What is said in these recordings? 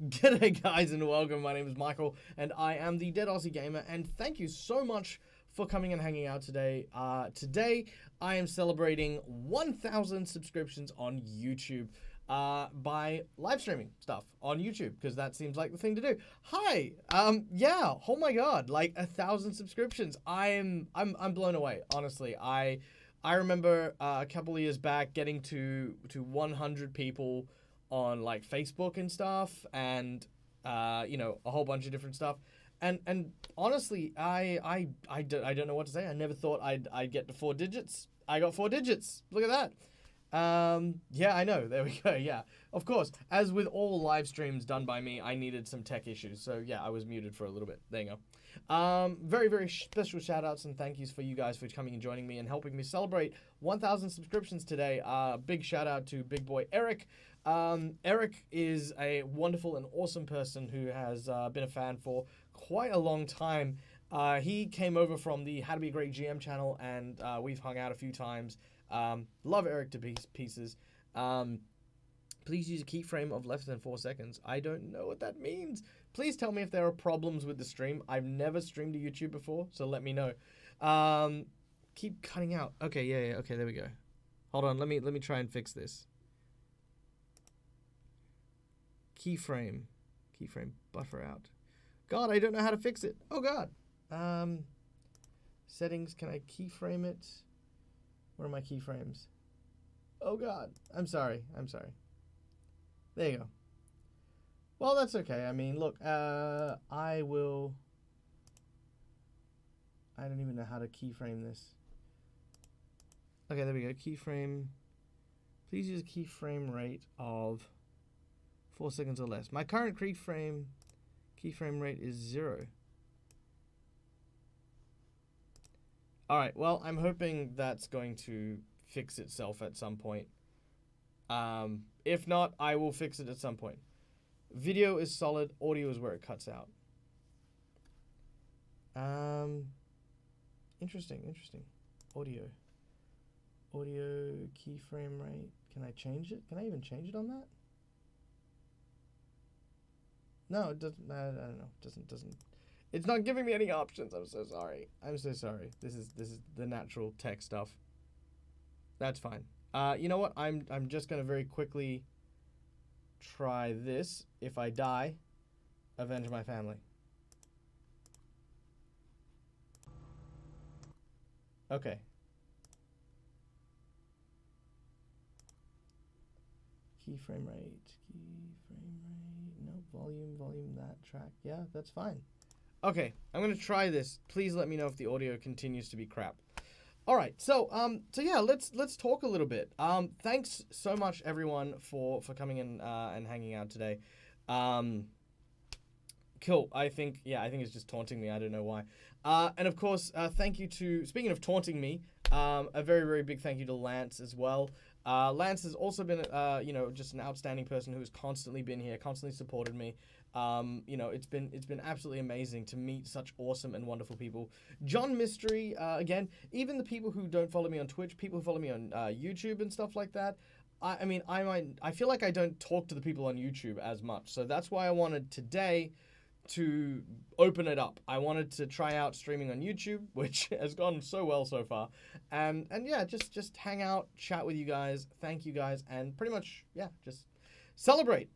G'day guys and welcome, my name is Michael and I am the Dead Aussie Gamer, and thank you so much for coming and hanging out today. Today I am celebrating 1,000 subscriptions on YouTube by live streaming stuff on YouTube, because that seems like the thing to do. Hi, yeah, oh my god, like 1,000 subscriptions. I'm blown away, honestly. I remember a couple of years back getting to 100 people on like Facebook and stuff, and you know, a whole bunch of different stuff. And honestly, I don't know what to say. I never thought I'd get to 4 digits. I got 4 digits. Look at that. Yeah, I know. There we go. Yeah, of course. As with all live streams done by me, I needed some tech issues. So yeah, I was muted for a little bit. There you go. Very, very special shout outs and thank yous for you guys for coming and joining me and helping me celebrate 1,000 subscriptions today. Big shout out to big boy Eric. Eric is a wonderful and awesome person who has been a fan for quite a long time. He came over from the How to Be a Great GM channel, and we've hung out a few times. Love Eric to pieces. Please use a keyframe of less than 4 seconds. I don't know what that means. Please tell me if there are problems with the stream. I've never streamed to YouTube before, so let me know. Keep cutting out. Okay, yeah, okay, there we go. Hold on, let me try and fix this. Keyframe buffer out. God, I don't know how to fix it. Oh God. Settings, can I keyframe it? Where are my keyframes? Oh God, I'm sorry. There you go. Well, that's okay. I mean, look, I don't even know how to keyframe this. Okay, there we go. Keyframe. Please use a keyframe rate of 4 seconds or less. My current keyframe rate is 0. Alright, well, I'm hoping that's going to fix itself at some point. If not, I will fix it at some point. Video is solid, audio is where it cuts out. Interesting. Audio keyframe rate. Can I change it? Can I even change it on that? No, it doesn't. I don't know. Doesn't. It's not giving me any options. I'm so sorry. This is the natural tech stuff. That's fine. You know what? I'm just gonna very quickly try this. If I die, avenge my family. Okay. Keyframe rate. No, volume, that track. Yeah, that's fine. Okay, I'm gonna try this. Please let me know if the audio continues to be crap. All right, so yeah, let's talk a little bit. Thanks so much everyone for coming in and hanging out today. Cool. I think it's just taunting me. I don't know why. And of course, thank you to, speaking of taunting me, a very, very big thank you to Lance as well. Lance has also been, you know, just an outstanding person who has constantly been here, constantly supported me. You know, it's been absolutely amazing to meet such awesome and wonderful people. John Mystery, again, even the people who don't follow me on Twitch, people who follow me on YouTube and stuff like that. I mean, I feel like I don't talk to the people on YouTube as much, so that's why I wanted today to open it up. I wanted to try out streaming on YouTube, which has gone so well so far, and yeah, just hang out, chat with you guys, thank you guys, and pretty much, yeah, just celebrate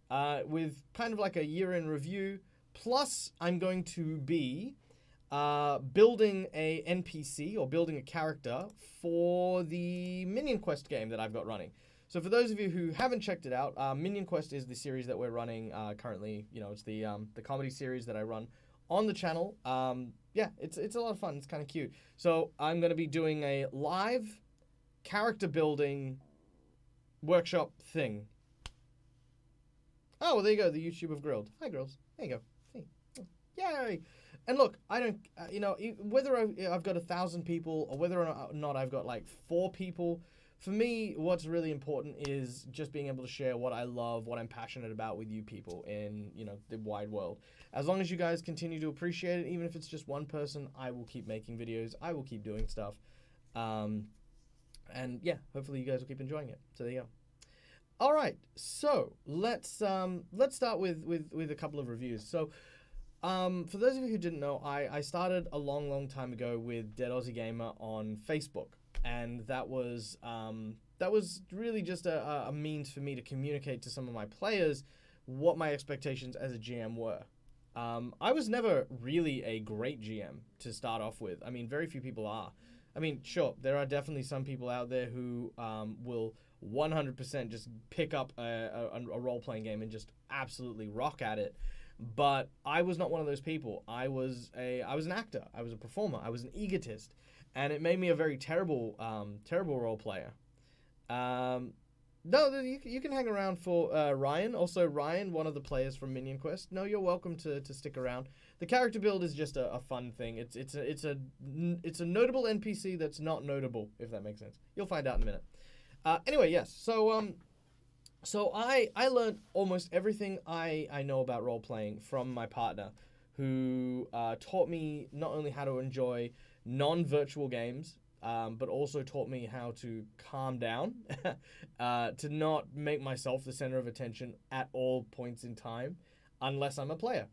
with kind of like a year in review. Plus, I'm going to be building a NPC, or building a character for the Minion Quest game that I've got running. So for those of you who haven't checked it out, Minion Quest is the series that we're running currently. You know, it's the comedy series that I run on the channel. Yeah, it's a lot of fun. It's kind of cute. So I'm going to be doing a live character building workshop thing. Oh, well, there you go. The YouTube of Grilled. Hi, Grills. There you go. Hey. Yay! And look, I don't, you know, whether I've got 1,000 people or whether or not I've got like 4 people, for me, what's really important is just being able to share what I love, what I'm passionate about with you people in, you know, the wide world. As long as you guys continue to appreciate it, even if it's just one person, I will keep making videos. I will keep doing stuff. And yeah, hopefully you guys will keep enjoying it. So there you go. All right, so let's start with a couple of reviews. So, for those of you who didn't know, I started a long time ago with Dead Aussie Gamer on Facebook, and that was really just a means for me to communicate to some of my players what my expectations as a GM were. I was never really a great GM to start off with. I mean, very few people are. I mean, sure, there are definitely some people out there who will 100% just pick up a role playing game and just absolutely rock at it. But I was not one of those people. I was an actor. I was a performer. I was an egotist, and it made me a very terrible role player. Um, no, you can hang around for Ryan. Also, Ryan, one of the players from Minion Quest. No, you're welcome to stick around. The character build is just a fun thing. It's a notable NPC that's not notable, if that makes sense. You'll find out in a minute. Anyway, yes. So I learned almost everything I know about role playing from my partner, who taught me not only how to enjoy non-virtual games, but also taught me how to calm down, to not make myself the center of attention at all points in time, unless I'm a player.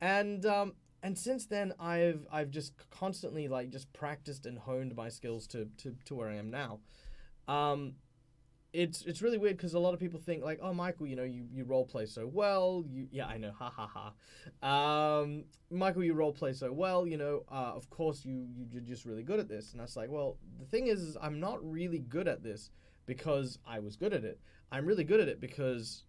And since then, I've just constantly like just practiced and honed my skills to where I am now. Um, it's really weird because a lot of people think like, oh, Michael, you role play so well. Yeah, I know, ha ha ha. Michael, you role play so well. Of course you're just really good at this. And I was like, well, the thing is I'm not really good at this because I was good at it. I'm really good at it because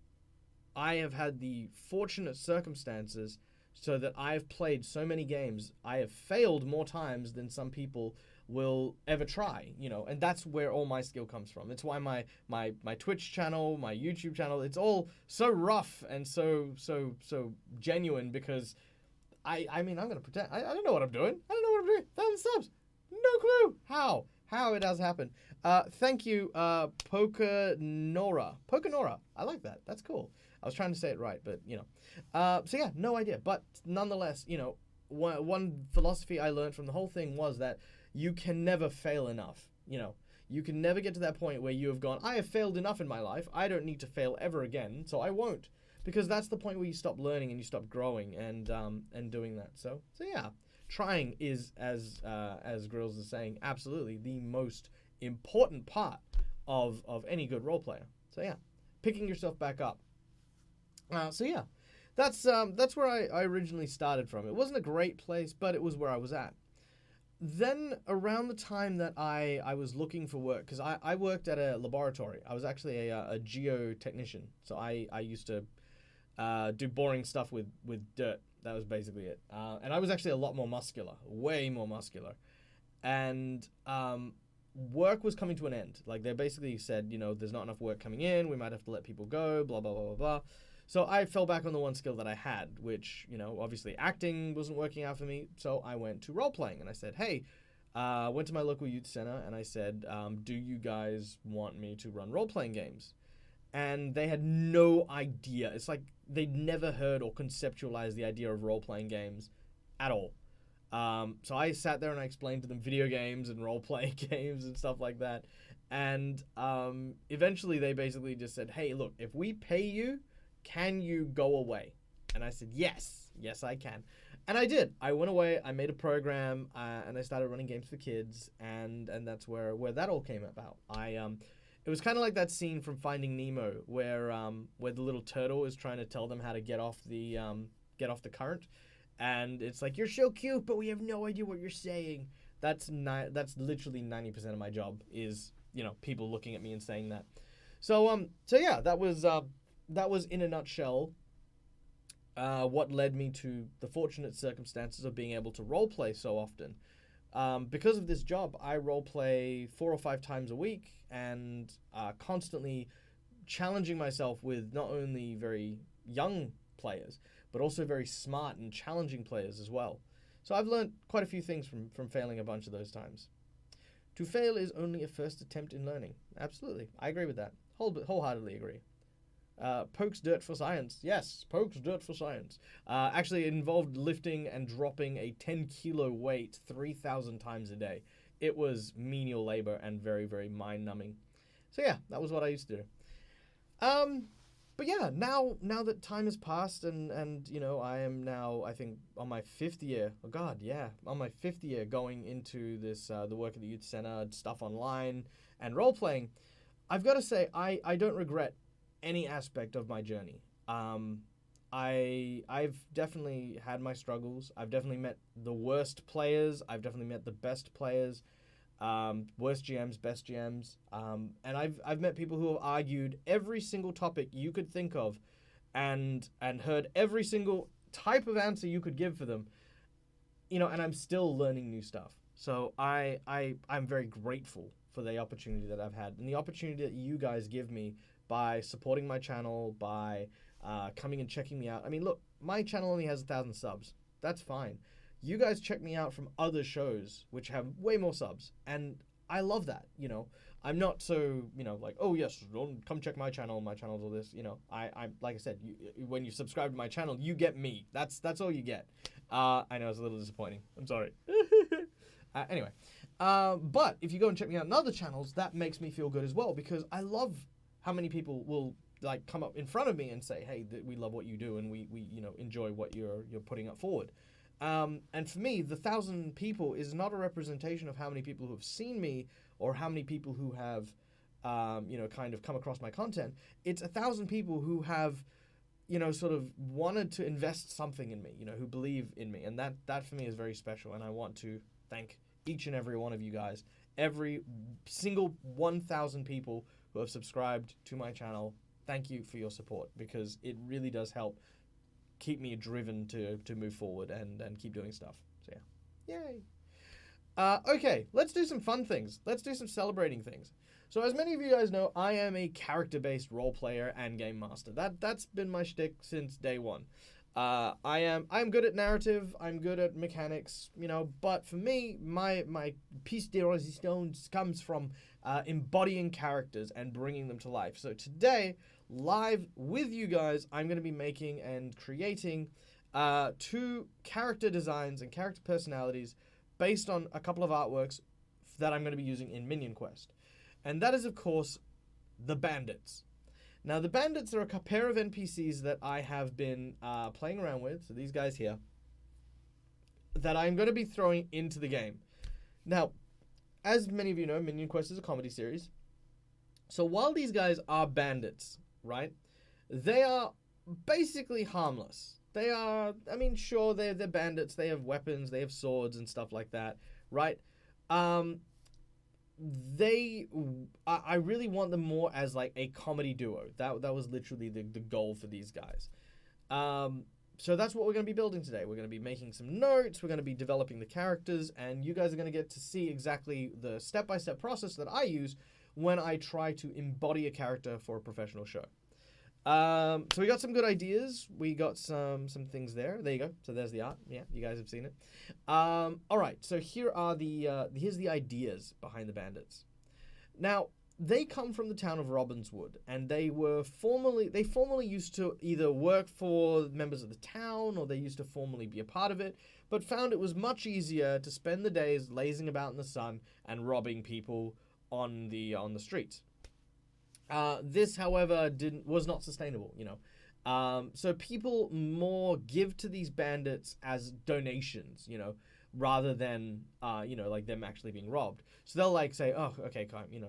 I have had the fortunate circumstances so that I've played so many games. I have failed more times than some people will ever try, and that's where all my skill comes from. It's why my Twitch channel, my YouTube channel, it's all so rough and so genuine because I mean, I'm gonna pretend I don't know what I'm doing. I don't know what I'm doing. 1,000 subs, no clue how it has happened. Thank you, Pokanora. I like that. That's cool. I was trying to say it right, but so yeah, no idea. But nonetheless, one philosophy I learned from the whole thing was that you can never fail enough. You can never get to that point where you have gone, I have failed enough in my life. I don't need to fail ever again, so I won't. Because that's the point where you stop learning and you stop growing and doing that. So yeah, trying is, as Grills is saying, absolutely the most important part of any good role player. So yeah, picking yourself back up. So yeah, that's where I originally started from. It wasn't a great place, but it was where I was at. Then around the time that I was looking for work, because I worked at a laboratory. I was actually a geotechnician. So I used to do boring stuff with dirt. That was basically it. And I was actually a lot more muscular, way more muscular. And work was coming to an end. Like they basically said, there's not enough work coming in. We might have to let people go, blah, blah, blah, blah, blah. So I fell back on the one skill that I had, which, obviously acting wasn't working out for me. So I went to role playing and I said, hey, went to my local youth center and I said, do you guys want me to run role playing games? And they had no idea. It's like they'd never heard or conceptualized the idea of role playing games at all. So I sat there and I explained to them video games and role playing games and stuff like that. And eventually they basically just said, hey, look, if we pay you, can you go away? And I said, yes, I can. And I did. I went away, I made a program, and I started running games for kids, and that's where that all came about. It was kind of like that scene from Finding Nemo where the little turtle is trying to tell them how to get off the current, and it's like, you're so cute, but we have no idea what you're saying. That's literally 90% of my job is people looking at me and saying that. So yeah, that was in a nutshell what led me to the fortunate circumstances of being able to roleplay so often. Because of this job, I roleplay 4 or 5 times a week and constantly challenging myself with not only very young players, but also very smart and challenging players as well. So I've learned quite a few things from failing a bunch of those times. To fail is only a first attempt in learning. Absolutely. I agree with that. Wholeheartedly agree. Pokes dirt for science. Yes, pokes dirt for science. Actually, it involved lifting and dropping a 10-kilo weight 3,000 times a day. It was menial labor and very, very mind-numbing. So yeah, that was what I used to do. Um, but yeah, now that time has passed and you know I am now I think on my fifth year. Oh God, yeah, on my fifth year going into this the work at the youth center, stuff online and role playing. I've got to say I don't regret any aspect of my journey. I've definitely had my struggles. I've definitely met the worst players. I've definitely met the best players. Worst GMs, best GMs, and I've met people who have argued every single topic you could think of, and heard every single type of answer you could give for them. You know, and I'm still learning new stuff. So I'm very grateful for the opportunity that I've had and the opportunity that you guys give me by supporting my channel, by coming and checking me out. I mean, look, my channel only has 1,000 subs. That's fine. You guys check me out from other shows which have way more subs, and I love that. You know, I'm not so like, oh yes, don't come check my channel. My channel's all this. You know, I'm like I said, when you subscribe to my channel, you get me. That's all you get. I know it's a little disappointing. I'm sorry. Anyway, but if you go and check me out on other channels, that makes me feel good as well because I love how many people will like come up in front of me and say, hey, we love what you do and we enjoy what you're putting up forward. And for me, the 1,000 people is not a representation of how many people who have seen me or how many people who have, kind of come across my content. It's 1,000 people who have, sort of wanted to invest something in me, who believe in me. And that for me is very special. And I want to thank each and every one of you guys, every single 1,000 people who have subscribed to my channel. Thank you for your support because it really does help keep me driven to move forward and keep doing stuff. So yeah. Yay. Okay, let's do some fun things. Let's do some celebrating things. So as many of you guys know, I am a character-based role player and game master. That's been my shtick since day one. I'm good at narrative, I'm good at mechanics, but for me, my piece de resistance comes from embodying characters and bringing them to life. So today, live with you guys, I'm going to be making and creating 2 character designs and character personalities based on a couple of artworks that I'm going to be using in Minion Quest. And that is, of course, the Bandits. Now, the Bandits are a pair of NPCs that I have been playing around with, so these guys here, that I'm going to be throwing into the game. Now, as many of you know, Minion Quest is a comedy series. So while these guys are bandits, right, they are basically harmless. They are, I mean, sure, they're bandits, they have weapons, they have swords and stuff like that, right? I really want them more as like a comedy duo. That was literally the goal for these guys. So that's what we're going to be building today. We're going to be making some notes, we're going to be developing the characters, and you guys are going to get to see exactly the step-by-step process that I use when I try to embody a character for a professional show. So we got some good ideas. We got some things there. There you go. So there's the art. Yeah, you guys have seen it. All right. So here are here's the ideas behind the Bandits. Now, they come from the town of Robbinswood, and they formerly used to either work for members of the town, or they used to formerly be a part of it, but found it was much easier to spend the days lazing about in the sun and robbing people on the streets. This, however, was not sustainable, so people more give to these bandits as donations, rather than, like them actually being robbed. So they'll like say, oh, okay,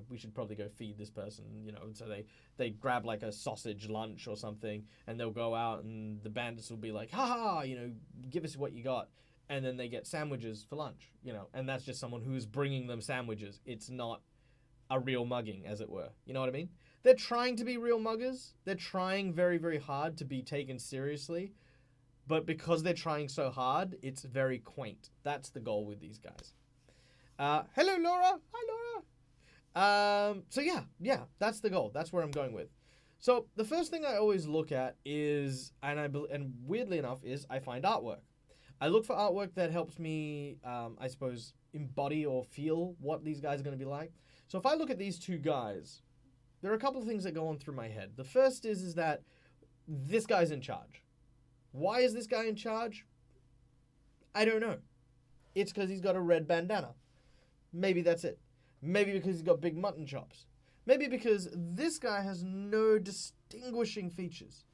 we should probably go feed this person, and so they grab like a sausage lunch or something, and they'll go out, and the bandits will be like, ha, give us what you got. And then they get sandwiches for lunch, and that's just someone who's bringing them sandwiches. It's not a real mugging, as it were. You know what I mean? They're trying to be real muggers. They're trying very, very hard to be taken seriously. But because they're trying so hard, it's very quaint. That's the goal with these guys. Hello, Laura. Hi, Laura. So yeah, that's the goal. That's where I'm going with. So the first thing I always look at is, and weirdly enough, is I find artwork. I look for artwork that helps me, I suppose, embody or feel what these guys are going to be like. So if I look at these 2 guys, there are a couple of things that go on through my head. The first is that this guy's in charge. Why is this guy in charge? I don't know. It's because he's got a red bandana. Maybe that's it. Maybe because he's got big mutton chops. Maybe because this guy has no distinguishing features.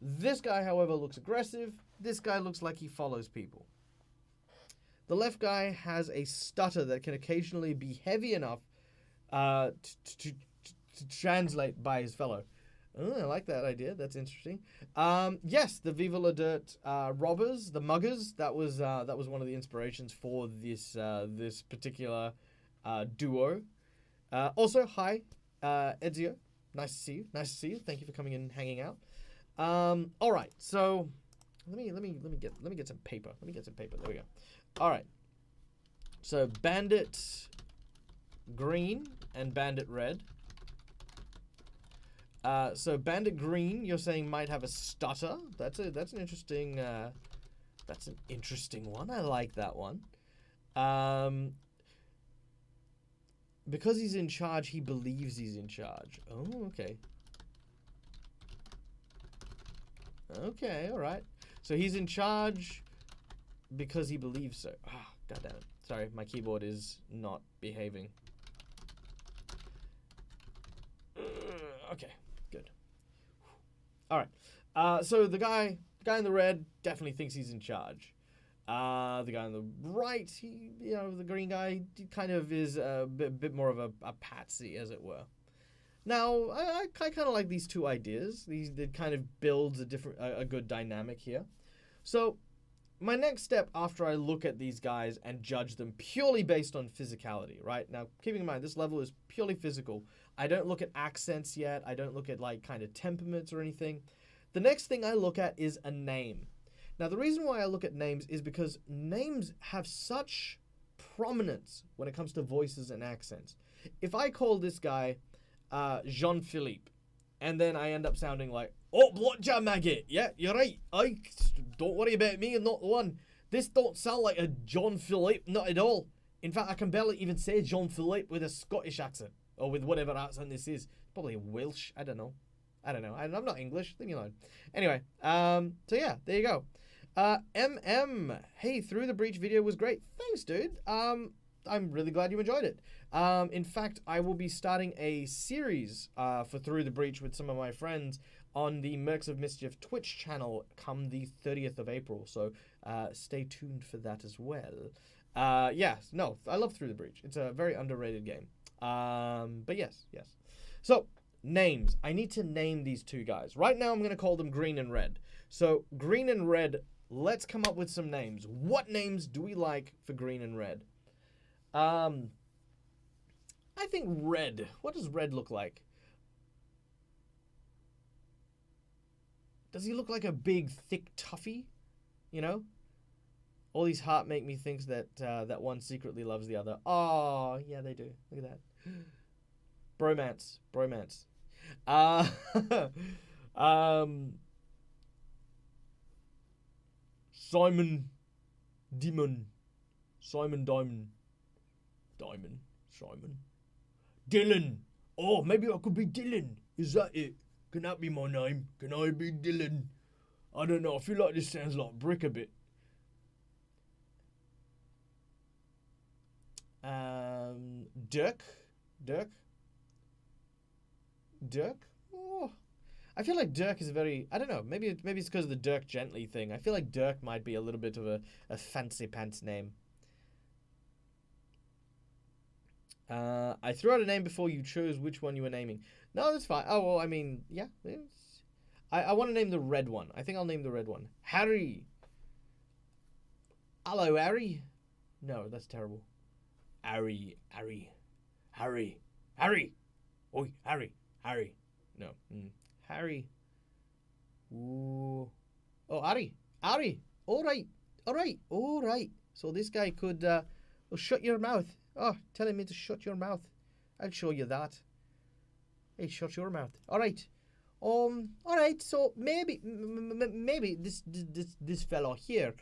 This guy, however, looks aggressive. This guy looks like he follows people. The left guy has a stutter that can occasionally be heavy enough to translate by his fellow. Oh, I like that idea. That's interesting. Yes, the Viva La Dirt robbers, the muggers. That was one of the inspirations for this particular duo. Also, hi, Ezio. Nice to see you. Nice to see you. Thank you for coming in and hanging out. All right. So let me get some paper. Let me get some paper. There we go. All right. So Bandit Green and Bandit Red. So Bandit Green, you're saying might have a stutter. That's an interesting one. I like that one. Because he's in charge, he believes he's in charge. Oh, okay. Okay, all right. So he's in charge because he believes so. Ah, God damn it. Sorry, my keyboard is not behaving. Okay, good. All right. So the guy in the red definitely thinks he's in charge. The guy on the right, the green guy, kind of is a bit more of a patsy, as it were. Now, I kind of like these two ideas. It kind of builds a good dynamic here. So, my next step after I look at these guys and judge them purely based on physicality, right? Now, keeping in mind, this level is purely physical. I don't look at accents yet. I don't look at, kind of temperaments or anything. The next thing I look at is a name. Now, the reason why I look at names is because names have such prominence when it comes to voices and accents. If I call this guy Jean-Philippe, and then I end up sounding like, oh, blotja maggot, yeah, you're right, don't worry about me, I'm not the one. This don't sound like a Jean-Philippe, not at all. In fact, I can barely even say Jean-Philippe with a Scottish accent, or with whatever accent this is. Probably Welsh, I don't know. I'm not English, leave me alone. Anyway, so yeah, there you go. Hey, Through the Breach video was great. Thanks, dude. I'm really glad you enjoyed it. In fact, I will be starting a series for Through the Breach with some of my friends on the Mercs of Mischief Twitch channel come the 30th of April. So stay tuned for that as well. Yes, no, I love Through the Breach. It's a very underrated game. But yes. So, names. I need to name these two guys. Right now, I'm going to call them Green and Red. So, Green and Red, let's come up with some names. What names do we like for Green and Red? I think Red. What does Red look like? Does he look like a big, thick toughie? You know? All these heart make me think that that one secretly loves the other. Oh, yeah, they do. Look at that. Bromance. Simon Diamond. Dylan. Oh, maybe I could be Dylan. Is that it? Can that be my name? Can I be Dylan? I don't know. I feel like this sounds like Brick a bit. Dirk. Oh, I feel like Dirk is a very, I don't know, maybe it's because of the Dirk Gently thing. I feel like Dirk might be a little bit of a fancy pants name. I threw out a name before you chose which one you were naming. No, that's fine. Oh, well, I mean, yeah. I want to name the red one. I think I'll name the red one. Harry. Hello, Harry. No, that's terrible. Harry. Oi, Harry. No. Harry. Ooh. Oh, Harry. All right. So this guy could shut your mouth. Oh, telling me to shut your mouth. I'll show you that. Hey, shut your mouth. All right. All right. So maybe this fellow here,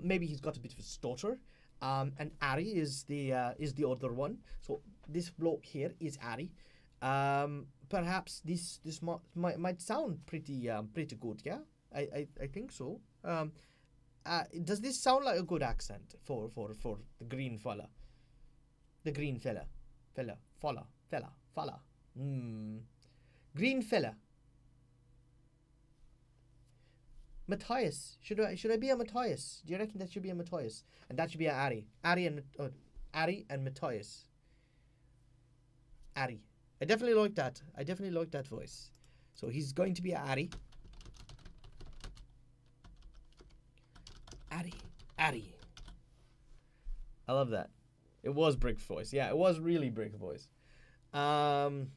maybe he's got a bit of a stutter. And Harry is the other one. So this bloke here is Harry. Perhaps this might sound pretty good. Yeah, I think so. Does this sound like a good accent for the green fella? The green fella. Green fella. Matthias. Should I be a Matthias? Do you reckon that should be a Matthias? And that should be a Ari. Ari and Matthias. Ari. I definitely like that. I definitely like that voice. So he's going to be a Ari. Ari. Ari. I love that. It was Brick's voice. Yeah, it was really Brick's voice. Alright.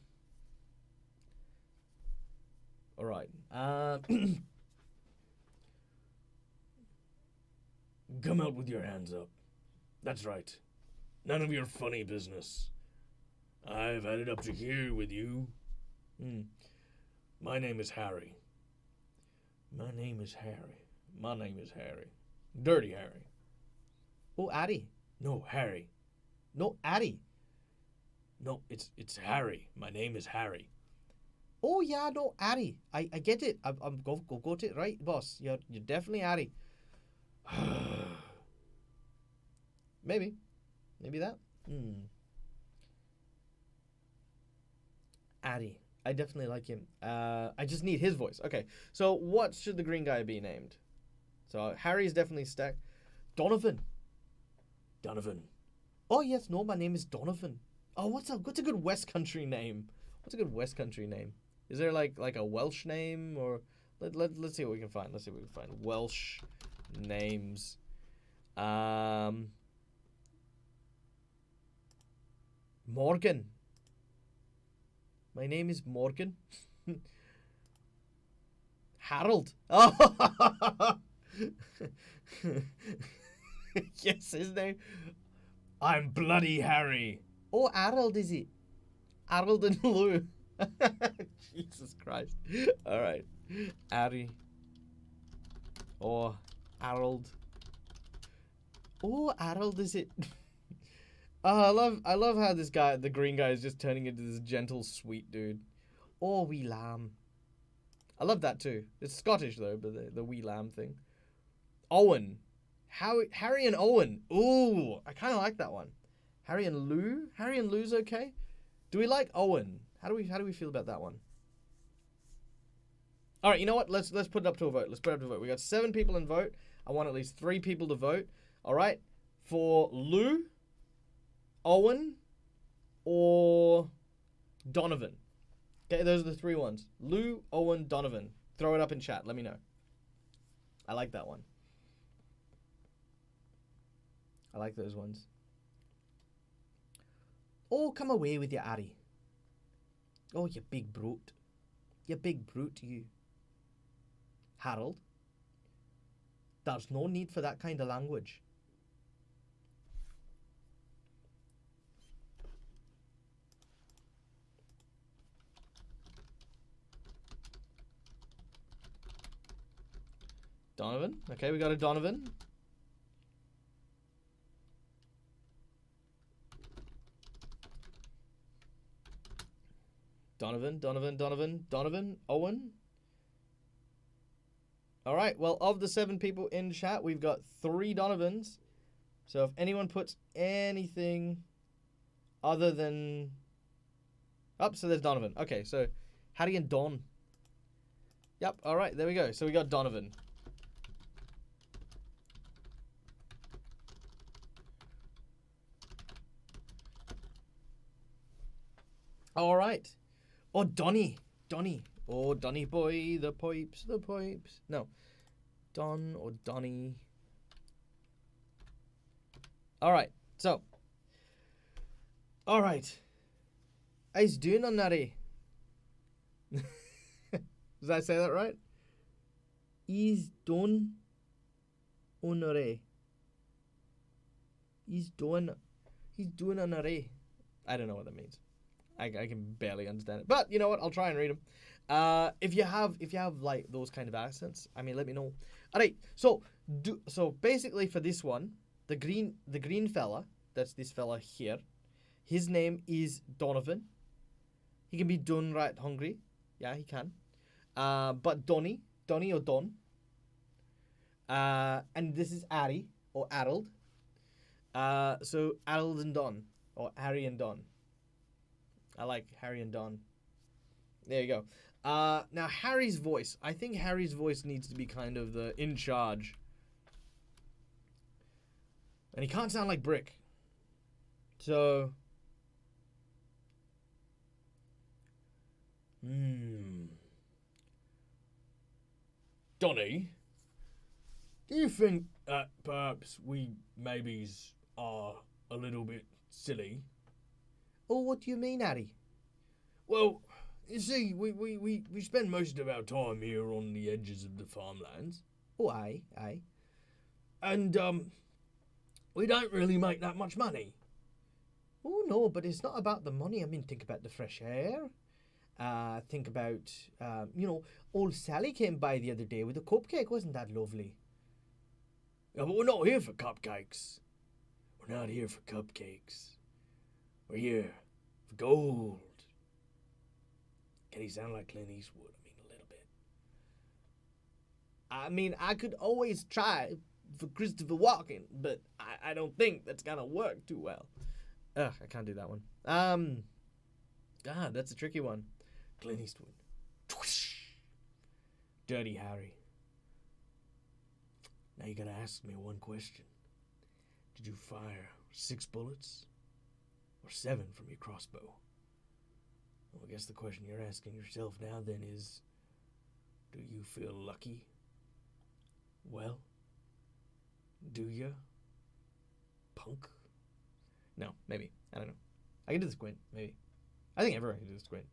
Come out with your hands up. That's right. None of your funny business. I've had it up to here with you. My name is Harry. My name is Harry. My name is Harry. Dirty Harry. Oh, Addy. No, Harry. No, Addy. No, it's Harry. My name is Harry. Oh yeah, no, Addy. I get it. I'm go to it, right, boss. You're definitely Addy. Maybe that. Addy. I definitely like him. I just need his voice. Okay, so what should the green guy be named? So Harry's definitely stacked. Donovan. Donovan. Oh yes, no, my name is Donovan. Oh, what's a good West Country name? What's a good West Country name? Is there like a Welsh name, or let's see what we can find. Let's see what we can find. Welsh names. Morgan. My name is Morgan. Harold. Oh. Yes, his name. I'm Bloody Harry. Oh, Harold, is it? Harold and Lou. Jesus Christ. Alright. Harry. Oh, Harold. Oh, Harold, is it? Oh, I love how this guy, the green guy, is just turning into this gentle, sweet dude. Oh, wee lamb. I love that too. It's Scottish though, but the wee lamb thing. Owen. Harry and Owen. Ooh, I kind of like that one. Harry and Lou. Harry and Lou's okay. Do we like Owen? How do we feel about that one? All right, you know what? Let's put it up to a vote. Let's put it up to a vote. We got 7 people in vote. I want at least 3 people to vote. All right, for Lou, Owen, or Donovan. Okay, those are the 3 ones. Lou, Owen, Donovan. Throw it up in chat. Let me know. I like that one. I like those ones. Oh, come away with your Ari. Oh, you big brute. You big brute, you. Harold. There's no need for that kind of language. Donovan. Okay, we got a Donovan. Donovan, Owen. All right, well, of the 7 people in chat, we've got 3 Donovans. So if anyone puts anything other than... Oh, so there's Donovan. Okay, so Harry and Don. Yep, all right, there we go. So we got Donovan. All right. Oh, Donny. Oh, Donny boy, the pipes. No. Don or Donny. All right. So. All right. I's doing on that. Did I say that right? He's done on a. He's doing an array. I don't know what that means. I can barely understand it, but you know what? I'll try and read them. If you have like those kind of accents, I mean, let me know. All right. So basically for this one, the green fella, that's this fella here. His name is Donovan. He can be done right hungry. Yeah, he can. But Donny or Don. And this is Ari or Harold. So Harold and Don, or Harry and Don. I like Harry and Don. There you go. Now Harry's voice. I think Harry's voice needs to be kind of the in charge. And he can't sound like Brick. So... Donny, do you think that perhaps we maybes are a little bit silly? Oh, what do you mean, Harry? Well, you see, we spend most of our time here on the edges of the farmlands. Oh, aye. And, we don't really make that much money. Oh, no, but it's not about the money. I mean, think about the fresh air. Think about, old Sally came by the other day with a cupcake. Wasn't that lovely? Yeah, but we're not here for cupcakes. We're not here for cupcakes. We're here for gold. Can he sound like Clint Eastwood? I mean, a little bit. I mean, I could always try for Christopher Walken, but I don't think that's gonna work too well. Ugh, I can't do that one. That's a tricky one. Clint Eastwood. Dirty Harry. Now you gotta ask me one question. Did you fire 6 bullets? Or 7 from your crossbow? Well, I guess the question you're asking yourself now then is, do you feel lucky? Well, do you? Punk? No, maybe. I don't know. I can do the squint, maybe. I think everyone can do the squint.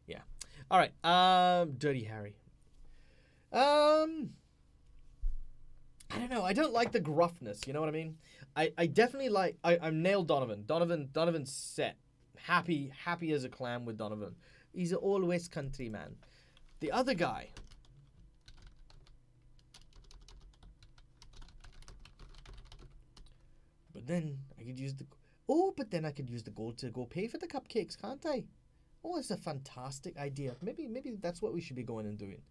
Yeah. Alright, Dirty Harry. I don't know. I don't like the gruffness, you know what I mean? I definitely like... I'm nailed Donovan. Donovan's set. Happy as a clam with Donovan. He's an all West Country man. The other guy... But then I could use the... Oh, but then I could use the gold to go pay for the cupcakes, can't I? Oh, it's a fantastic idea. Maybe that's what we should be going and doing.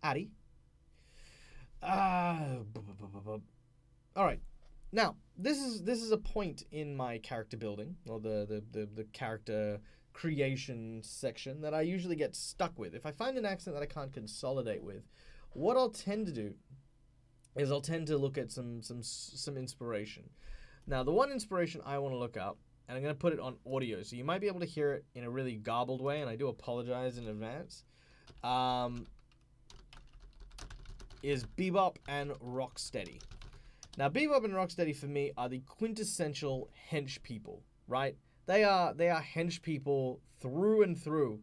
Addy? Alright. Now, this is a point in my character building, or the character creation section that I usually get stuck with. If I find an accent that I can't consolidate with, what I'll tend to do is I'll tend to look at some inspiration. Now, the one inspiration I want to look up, and I'm going to put it on audio, so you might be able to hear it in a really garbled way, and I do apologize in advance, is Bebop and Rocksteady. Now, Bebop and Rocksteady, for me, are the quintessential hench people, right? They are hench people through and through,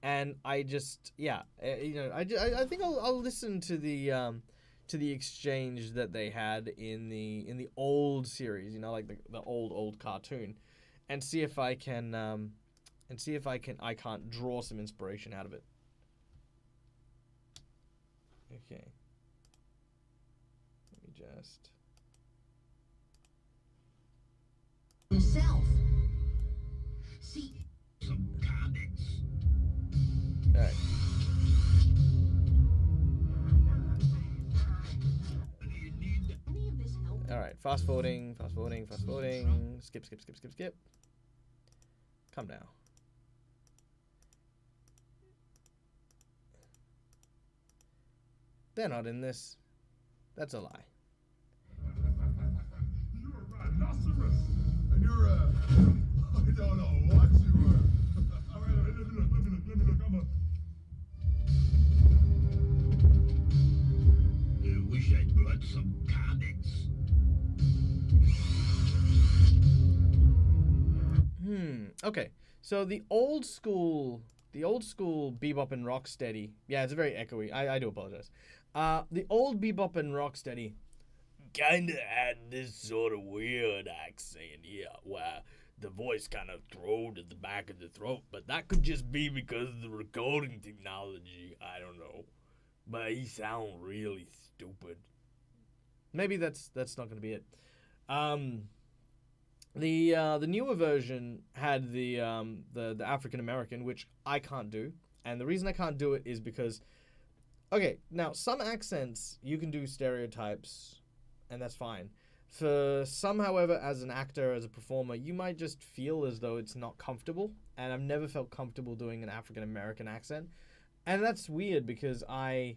and I just, yeah, I think I'll listen to the exchange that they had in the old series, like the old cartoon, and see if I can I can't draw some inspiration out of it. Okay. Let me just himself. See some comics. All right. Alright, fast forwarding. Skip. Calm down. They're not in this. That's a lie. You're a rhinoceros, and you're a... I don't know what you are. All right, let me look. I wish I'd brought some comics. Okay. So the old school Bebop and Rocksteady. Yeah, it's very echoey. I do apologize. The old Bebop and Rocksteady kinda had this sort of weird accent, where the voice kind of thrown at the back of the throat, but that could just be because of the recording technology. I don't know. But he sound really stupid. Maybe that's not gonna be it. The newer version had the African American, which I can't do, and the reason I can't do it is because, okay, now some accents you can do stereotypes, and that's fine, For some, however, as an actor, as a performer, you might just feel as though it's not comfortable. And I've never felt comfortable doing an African American accent. And that's weird because I'm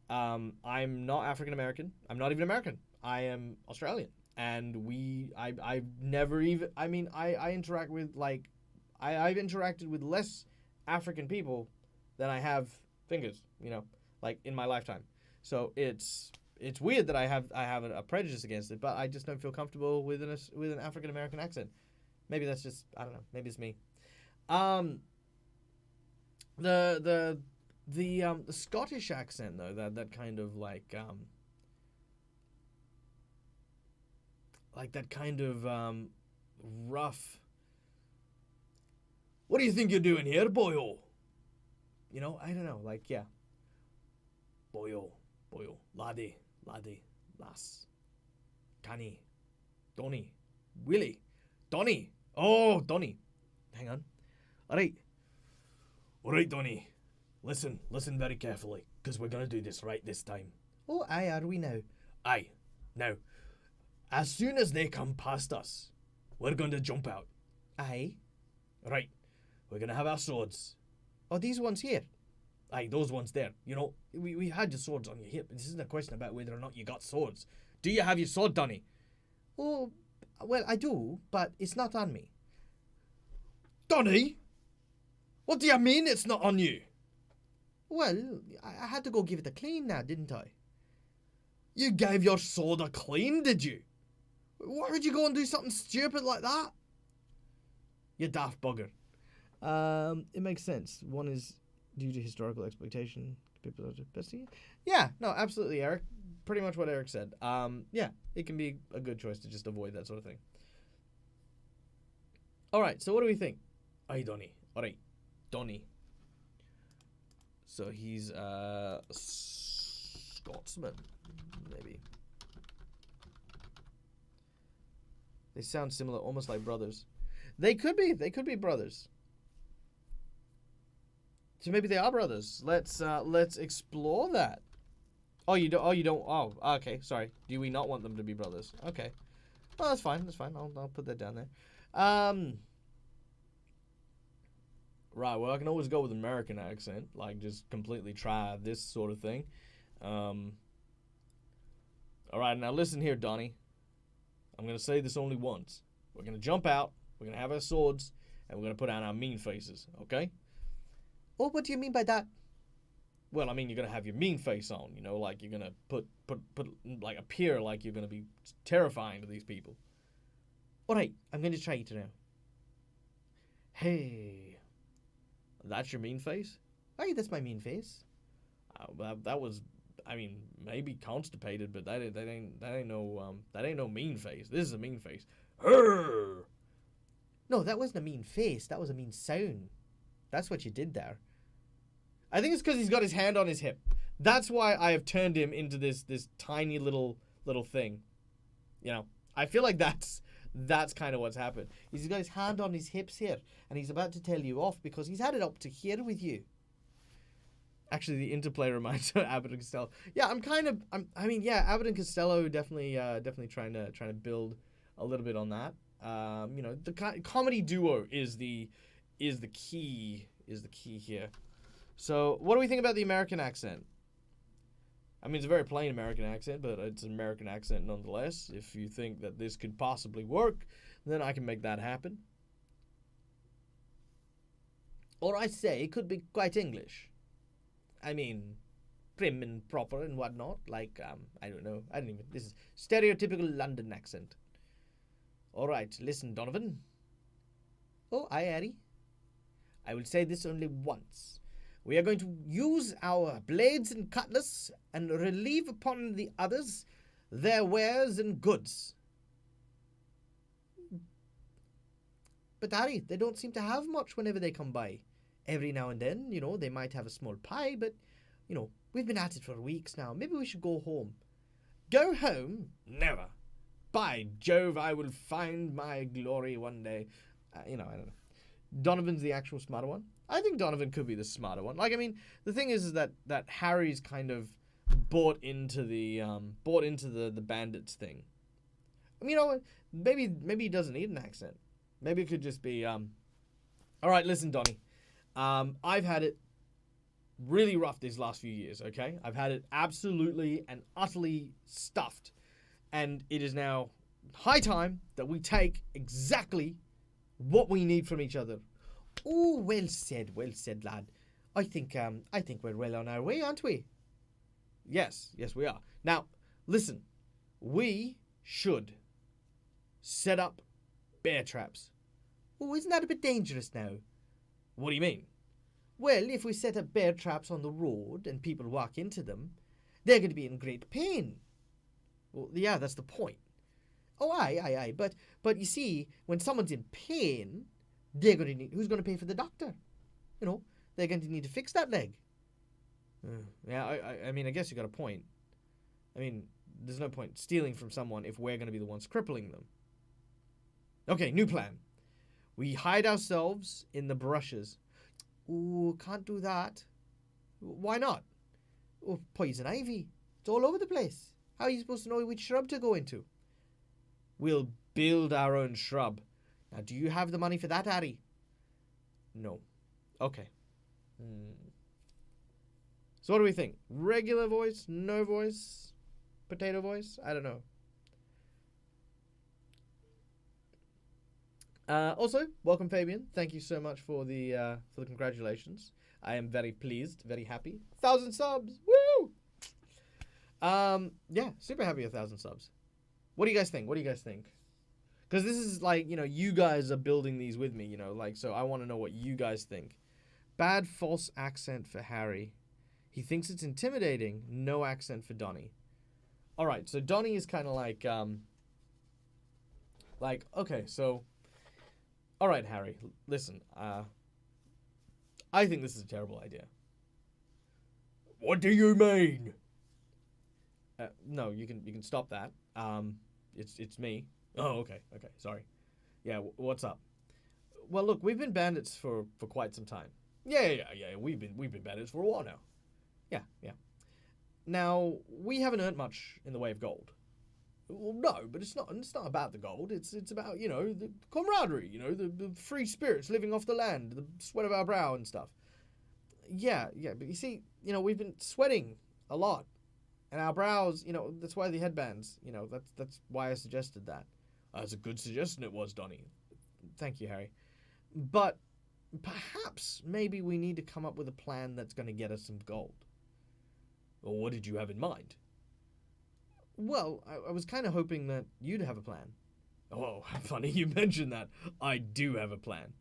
not African American. I'm not even American. I am Australian. And I've never even, I interact with, like, I've interacted with less African people than I have fingers, you know, like, in my lifetime. So it's weird that I have a prejudice against it, but I just don't feel comfortable with an African American accent. Maybe that's just, I don't know, maybe it's me. The Scottish accent though, that kind of like that kind of rough. What do you think you're doing here, boyo? You know, I don't know, like, yeah. Boyo, laddie, lass, canny, Donny, Willie, Donny. Oh, Donny. Hang on. All right, Donny. Listen very carefully, because we're gonna do this right this time. Oh, aye, are we now? Aye. Now, as soon as they come past us, we're going to jump out. Aye. Right. We're going to have our swords. Oh, these ones here? Aye, those ones there. You know, we had your swords on your hip. This isn't a question about whether or not you got swords. Do you have your sword, Donny? Oh, well, I do, but it's not on me. Donny? What do you mean it's not on you? Well, I had to go give it a clean now, didn't I? You gave your sword a clean, did you? Why would you go and do something stupid like that? You daft bugger. It makes sense. One is due to historical exploitation. People are just, yeah, no, absolutely, Eric. Pretty much what Eric said. Yeah, it can be a good choice to just avoid that sort of thing. All right, so what do we think? Aye, Donny. All right, Donny. So he's Scotsman, maybe. They sound similar, almost like brothers. They could be brothers. So maybe they are brothers. Let's explore that. Oh, you don't. Oh, okay. Sorry. Do we not want them to be brothers? Okay. Well, that's fine. I'll put that down there. Right. Well, I can always go with American accent, like just completely try this sort of thing. All right. Now listen here, Donnie. I'm gonna say this only once. We're gonna jump out. We're gonna have our swords, and we're gonna put on our mean faces. Okay? Oh, what do you mean by that? Well, I mean, you're gonna have your mean face on, you know, like you're gonna put like appear like you're gonna be terrifying to these people. All right, I'm gonna try it now. Hey, that's your mean face? Hey, that's my mean face. That was, I mean, maybe constipated, but that ain't no mean face. This is a mean face. Urgh! No, that wasn't a mean face. That was a mean sound. That's what you did there. I think it's because he's got his hand on his hip. That's why I have turned him into this tiny little thing. You know, I feel like that's kind of what's happened. He's got his hand on his hips here, and he's about to tell you off because he's had it up to here with you. Actually, the interplay reminds me of Abbott and Costello. Yeah, Abbott and Costello definitely trying to build a little bit on that. You know, the comedy duo is the key here. So, what do we think about the American accent? I mean, it's a very plain American accent, but it's an American accent nonetheless. If you think that this could possibly work, then I can make that happen. Or I say it could be quite English. I mean, prim and proper and whatnot. Like, I don't know. This is stereotypical London accent. All right, listen, Donovan. Oh, aye, Harry. I will say this only once. We are going to use our blades and cutlass and relieve upon the others their wares and goods. But Harry, they don't seem to have much whenever they come by. Every now and then, you know, they might have a small pie, but, you know, we've been at it for weeks now. Maybe we should go home. Go home? Never. By Jove, I will find my glory one day. You know, I don't know. Donovan's the actual smarter one. I think Donovan could be the smarter one. Like, I mean, the thing is that Harry's kind of bought into the bandits thing. You know what? Maybe he doesn't need an accent. Maybe it could just be, all right, listen, Donnie. I've had it really rough these last few years, okay? I've had it absolutely and utterly stuffed. And it is now high time that we take exactly what we need from each other. Oh, well said, lad. I think we're well on our way, aren't we? Yes, we are. Now, listen, we should set up bear traps. Oh, isn't that a bit dangerous now? What do you mean? Well, if we set up bear traps on the road and people walk into them, they're going to be in great pain. Well, yeah, that's the point. Oh, aye. But you see, when someone's in pain, they're going to need... Who's going to pay for the doctor? You know, they're going to need to fix that leg. Yeah, I mean, I guess you got a point. I mean, there's no point stealing from someone if we're going to be the ones crippling them. Okay, new plan. We hide ourselves in the brushes. Ooh, can't do that. Why not? Oh, poison ivy. It's all over the place. How are you supposed to know which shrub to go into? We'll build our own shrub. Now, do you have the money for that, Harry? No. Okay. So what do we think? Regular voice? No voice? Potato voice? I don't know. Also, welcome Fabian. Thank you so much for the congratulations. I am very pleased, very happy. 1,000 subs! Woo! Yeah, super happy 1,000 subs. What do you guys think? Because this is like, you know, you guys are building these with me, you know, like, so I want to know what you guys think. Bad false accent for Harry. He thinks it's intimidating. No accent for Donnie. All right, so Donnie is kind of like, okay, so, all right, Harry, listen, I think this is a terrible idea. What do you mean? No, you can stop that. It's me. Oh, okay, sorry. Yeah, what's up? Well, look, we've been bandits for quite some time. Yeah. We've been bandits for a while now. Yeah. Now, we haven't earned much in the way of gold. Well, no, but it's not about the gold. It's about, you know, the camaraderie, you know, the free spirits living off the land, the sweat of our brow and stuff. Yeah, but you see, you know, we've been sweating a lot. And our brows, you know, that's why the headbands, you know, that's why I suggested that. That's a good suggestion it was, Donnie. Thank you, Harry. But perhaps maybe we need to come up with a plan that's going to get us some gold. Well, what did you have in mind? Well, I was kind of hoping that you'd have a plan. Oh, funny you mentioned that. I do have a plan.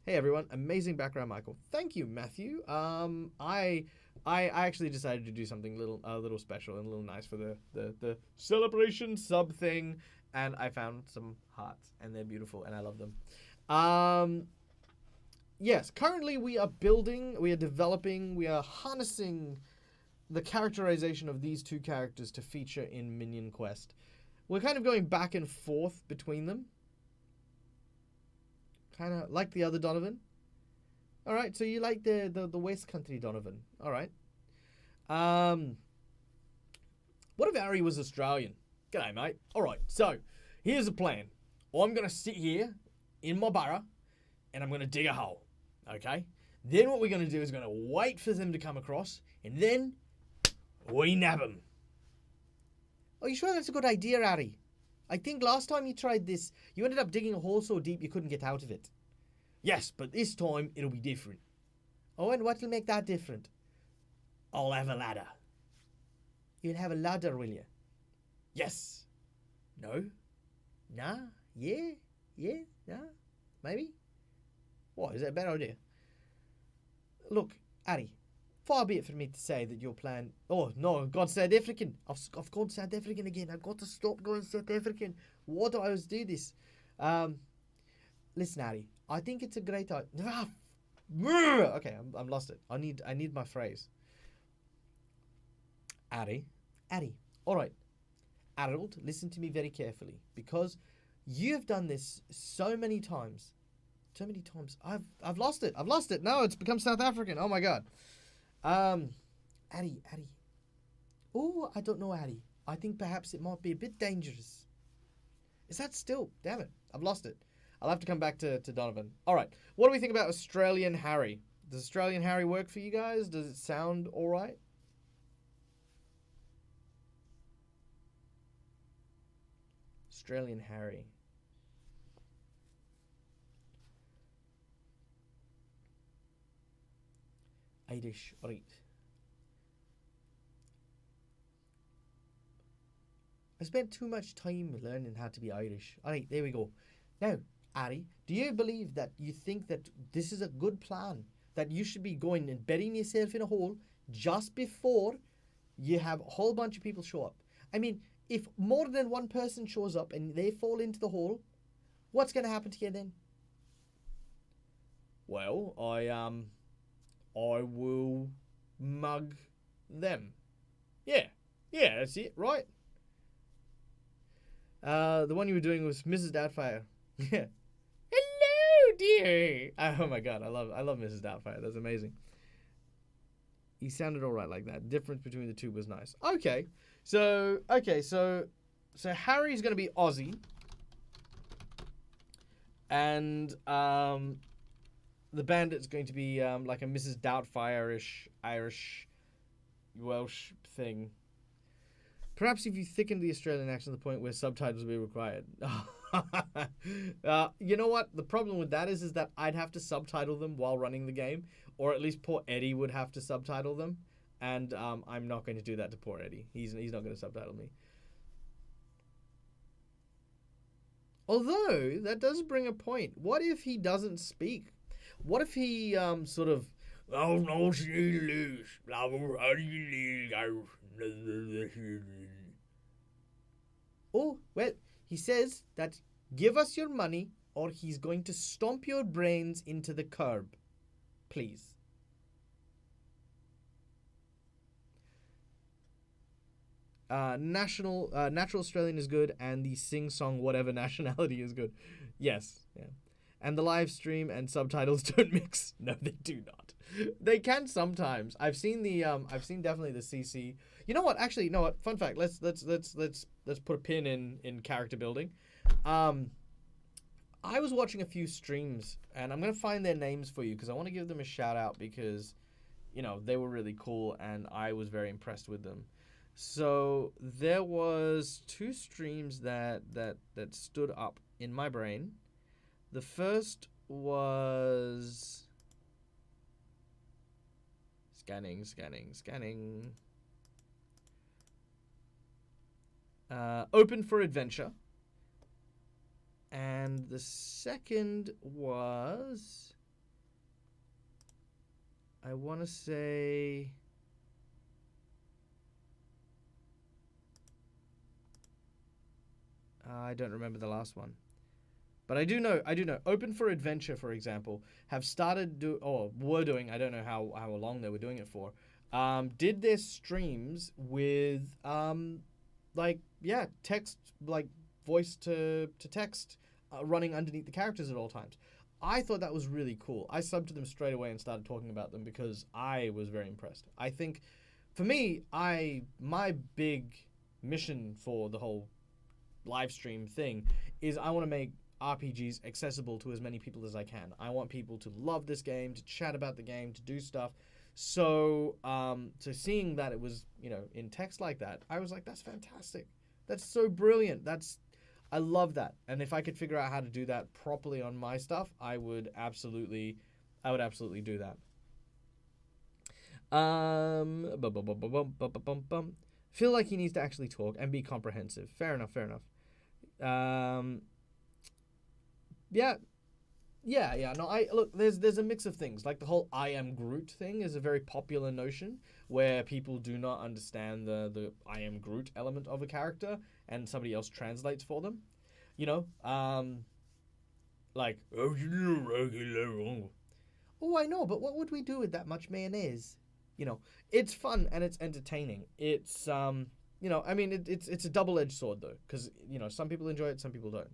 Hey everyone, amazing background, Michael. Thank you, Matthew. I actually decided to do something a little special and a little nice for the celebration sub thing, and I found some hearts, and they're beautiful, and I love them. Yes, currently we are developing, we are harnessing the characterization of these two characters to feature in Minion Quest. We're kind of going back and forth between them. Kind of like the other Donovan. Alright, so you like the West Country Donovan. Alright. What if Harry was Australian? G'day, mate. Alright, so here's the plan. I'm going to sit here in my burrow and I'm going to dig a hole. Okay? Then what we're going to do is going to wait for them to come across and then we nab them. Are you sure that's a good idea, Harry? I think last time you tried this, you ended up digging a hole so deep you couldn't get out of it. Yes, but this time it'll be different. Oh, and what'll make that different? I'll have a ladder. You'll have a ladder, will you? Yes. No? Nah? Yeah? Nah? Maybe? What, is that a bad idea? Look, Harry, far be it for me to say that your plan... Oh, no, I've gone South African. I've gone South African again. I've got to stop going South African. Why do I always do this? Listen, Harry, I think it's a great idea. Okay, I'm lost it. I need my phrase. Harry, all right. Harold, listen to me very carefully, because you've done this so many times. I've lost it. No, it's become South African. Oh my god. Harry. Oh, I don't know, Harry. I think perhaps it might be a bit dangerous. Is that still? Damn it. I've lost it. I'll have to come back to Donovan. All right. What do we think about Australian Harry? Does Australian Harry work for you guys? Does it sound all right? Australian Harry. Irish, right. I spent too much time learning how to be Irish. Alright, there we go. Now, Ari, do you believe that you think that this is a good plan? That you should be going and burying yourself in a hole just before you have a whole bunch of people show up? I mean, if more than one person shows up and they fall into the hole, what's going to happen to you then? Well, I will mug them. Yeah, that's it, right? The one you were doing was Mrs. Doubtfire. Yeah. Hello, dear. Oh my god, I love Mrs. Doubtfire. That's amazing. He sounded all right like that. Difference between the two was nice. Okay, so Harry's gonna be Aussie, and the bandit's going to be like a Mrs. Doubtfire-ish Irish Welsh thing. Perhaps if you thicken the Australian accent to the point where subtitles will be required. You know what? The problem with that is that I'd have to subtitle them while running the game, or at least poor Eddie would have to subtitle them, and I'm not going to do that to poor Eddie. He's not going to subtitle me. Although, that does bring a point. What if he doesn't speak? What if he sort of... Oh, no, oh, well, he says that give us your money or he's going to stomp your brains into the curb. Please. Natural Australian is good, and the sing-song whatever nationality is good. Yes, yeah. And the live stream and subtitles don't mix. No, they do not. They can sometimes. I've seen definitely the CC. You know what? Actually, you know what? Fun fact. Let's put a pin in character building. I was watching a few streams, and I'm gonna find their names for you because I want to give them a shout out because, you know, they were really cool and I was very impressed with them. So there was 2 streams that stood up in my brain. The first was scanning. Open for Adventure. And the second was, I want to say, I don't remember the last one. But I do know Open for Adventure, for example, have started were doing, I don't know how long they were doing it for, did their streams with text, like voice to text running underneath the characters at all times. I thought that was really cool. I subbed to them straight away and started talking about them because I was very impressed. I think for me, my big mission for the whole live stream thing is I want to make RPGs accessible to as many people as I can. I want people to love this game, to chat about the game, to do stuff. So seeing that it was, in text like that, I was like, that's fantastic. That's so brilliant. I love that. And if I could figure out how to do that properly on my stuff, I would absolutely do that. Feel like he needs to actually talk and be comprehensive. Fair enough. Yeah. No, look, there's a mix of things. Like the whole I am Groot thing is a very popular notion where people do not understand the I am Groot element of a character and somebody else translates for them. Like, oh, I know, but what would we do with that much mayonnaise? It's fun and it's entertaining. It's it's a double-edged sword though, because some people enjoy it, some people don't.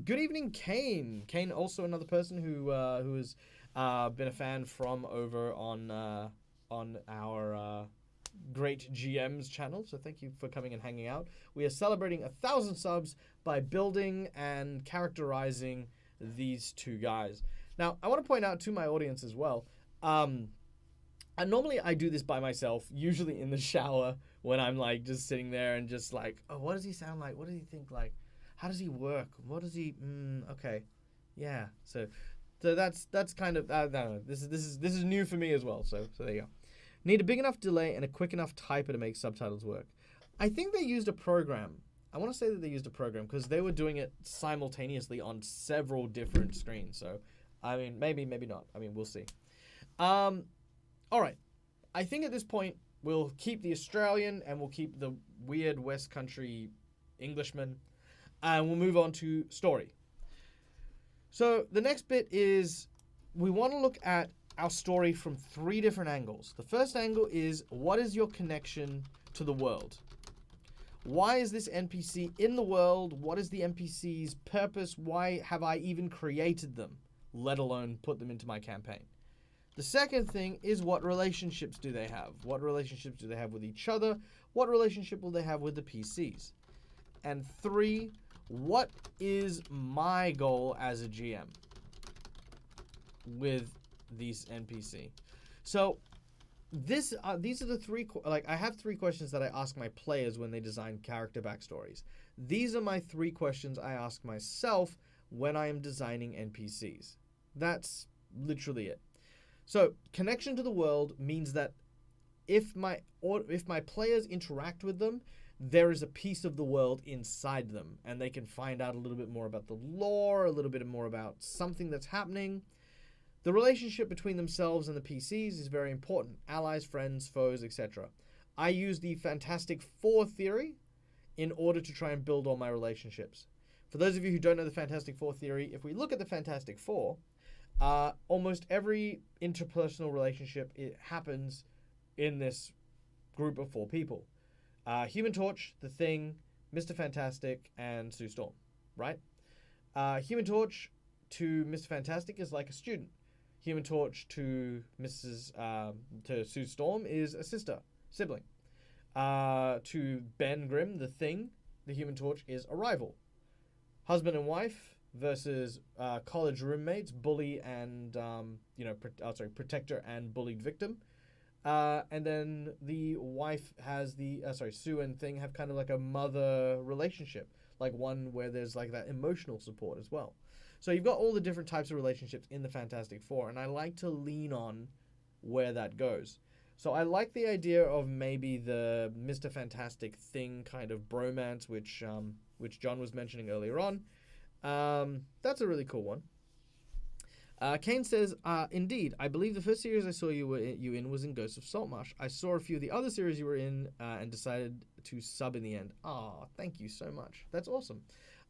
Good evening, Kane. Kane, also another person who has been a fan from over on our great GM's channel. So thank you for coming and hanging out. We are celebrating 1,000 subs by building and characterizing these two guys. Now, I want to point out to my audience as well. And normally I do this by myself, usually in the shower when I'm like just sitting there and just like, oh, what does he sound like? What does he think like? How does he work? What does he? Okay, yeah. So that's kind of I don't know. This is new for me as well. So there you go. Need a big enough delay and a quick enough typer to make subtitles work. I think they used a program. I want to say that they used a program because they were doing it simultaneously on several different screens. So I mean, maybe not. I mean, we'll see. All right. I think at this point we'll keep the Australian and we'll keep the weird West Country Englishman, and we'll move on to story. So the next bit is we want to look at our story from 3 different angles. The first angle is, what is your connection to the world? Why is this NPC in the world? What is the NPC's purpose? Why have I even created them, let alone put them into my campaign? The second thing is, what relationships do they have? What relationships do they have with each other? What relationship will they have with the PCs? And 3, what is my goal as a GM with these NPC? So these are the 3, I have 3 questions that I ask my players when they design character backstories. These are my 3 questions I ask myself when I am designing NPCs. That's literally it. So connection to the world means that if my players interact with them, there is a piece of the world inside them, and they can find out a little bit more about the lore, a little bit more about something that's happening. The relationship between themselves and the PCs is very important. Allies, friends, foes, etc. I use the Fantastic Four theory in order to try and build all my relationships. For those of you who don't know the Fantastic Four theory, if we look at the Fantastic Four, almost every interpersonal relationship, it happens in this group of 4 people. Human Torch, The Thing, Mr. Fantastic, and Sue Storm, right? Human Torch to Mr. Fantastic is like a student. Human Torch to to Sue Storm is a sibling. To Ben Grimm, The Thing, the Human Torch is a rival. Husband and wife versus college roommates, bully and protector and bullied victim. And then the wife has Sue and Thing have kind of like a mother relationship, like one where there's like that emotional support as well. So you've got all the different types of relationships in the Fantastic Four, and I like to lean on where that goes. So I like the idea of maybe the Mr. Fantastic Thing kind of bromance, which John was mentioning earlier on. That's a really cool one. Kane says, indeed, I believe the first series I saw you in was in Ghosts of Saltmarsh. I saw a few of the other series you were in and decided to sub in the end. Thank you so much. That's awesome.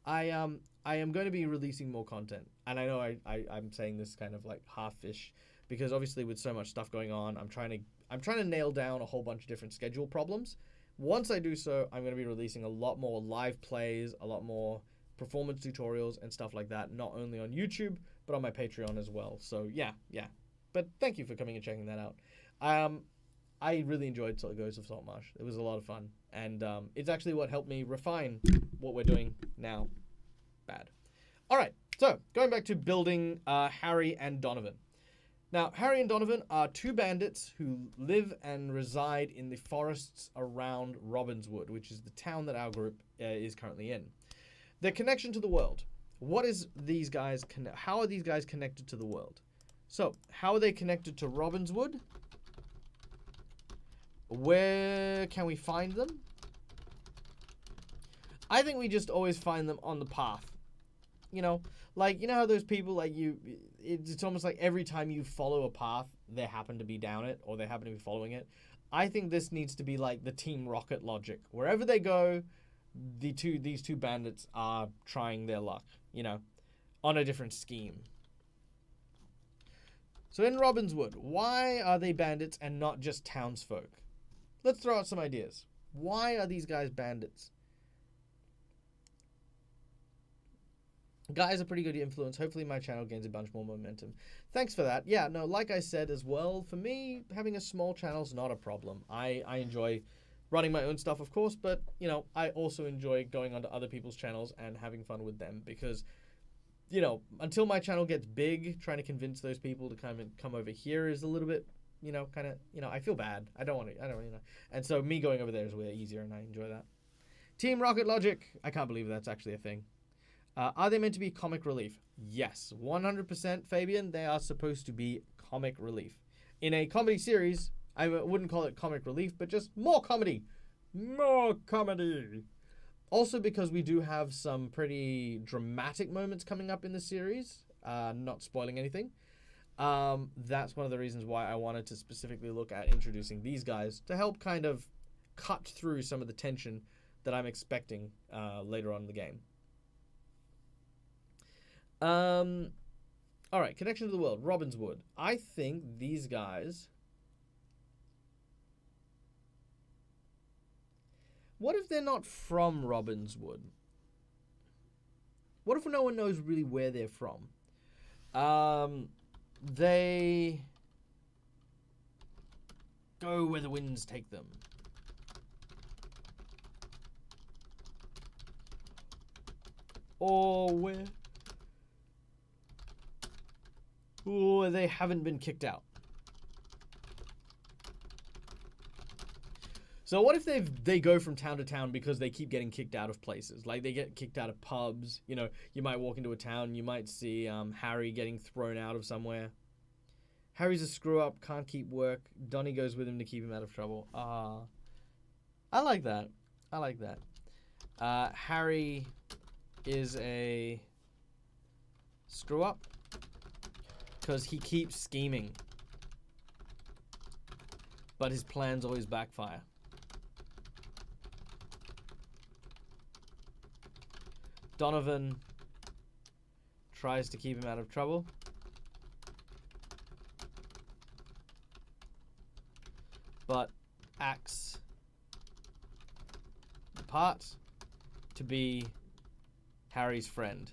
I am going to be releasing more content, and I know I'm saying this kind of like half-ish because obviously with so much stuff going on, I'm trying to nail down a whole bunch of different schedule problems. Once I do so, I'm going to be releasing a lot more live plays, a lot more performance tutorials and stuff like that, not only on YouTube but on my Patreon as well. So yeah. But thank you for coming and checking that out. I really enjoyed Ghosts of Saltmarsh. It was a lot of fun, and it's actually what helped me refine what we're doing now. Bad. All right, so going back to building Harry and Donovan. Now, Harry and Donovan are 2 bandits who live and reside in the forests around Robbinswood, which is the town that our group is currently in. Their connection to the world. What is these guys? How are these guys connected to the world? So, how are they connected to Robbinswood? Where can we find them? I think we just always find them on the path. You know how those people, like it's almost like every time you follow a path, they happen to be down it, or they happen to be following it. I think this needs to be like the Team Rocket logic. Wherever they go, these two bandits are trying their luck, on a different scheme. So in Robbinswood, why are they bandits and not just townsfolk? Let's throw out some ideas. Why are these guys bandits? Guys, a pretty good influence. Hopefully my channel gains a bunch more momentum. Thanks for that. Yeah, no, like I said as well, for me, having a small channel is not a problem. I enjoy running my own stuff, of course, but, you know, I also enjoy going onto other people's channels and having fun with them because, you know, until my channel gets big, trying to convince those people to come over here is a little bit, you know, kind of, you know, I feel bad. I don't, you know. And so me going over there is way easier, and I enjoy that. Team Rocket Logic. I can't believe that's actually a thing. Are they meant to be comic relief? Yes, 100%, Fabian. They are supposed to be comic relief. In a comedy series, I wouldn't call it comic relief, but just more comedy. More comedy. Also because we do have some pretty dramatic moments coming up in the series. Not spoiling anything. That's one of the reasons why I wanted to specifically look at introducing these guys to help kind of cut through some of the tension that I'm expecting later on in the game. All right, connection to the world. Robbinswood. I think these guys. What if they're not from Robbinswood? What if no one knows really where they're from? They go where the winds take them. Or where? Or they haven't been kicked out. So what if they go from town to town because they keep getting kicked out of places? Like they get kicked out of pubs. You know, you might walk into a town, you might see Harry getting thrown out of somewhere. Harry's a screw up, can't keep work. Donnie goes with him to keep him out of trouble. I like that. I like that. Harry is a screw up because he keeps scheming, but his plans always backfire. Donovan tries to keep him out of trouble, but acts the part to be Harry's friend.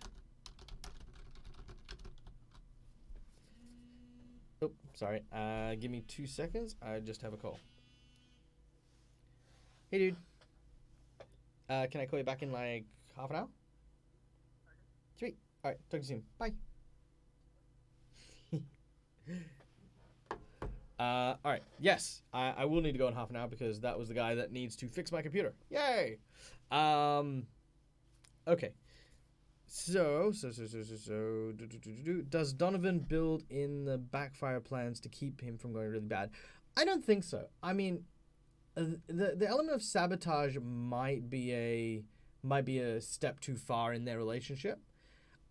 Oh, sorry. Give me 2 seconds. I just have a call. Hey, dude. Can I call you back in like half an hour? Sweet. All right. Talk to you soon. Bye. All right. Yes, I will need to go in half an hour because that was the guy that needs to fix my computer. Yay. Okay. So, does Donovan build in the backfire plans to keep him from going really bad? I don't think so. I mean, the element of sabotage might be a step too far in their relationship.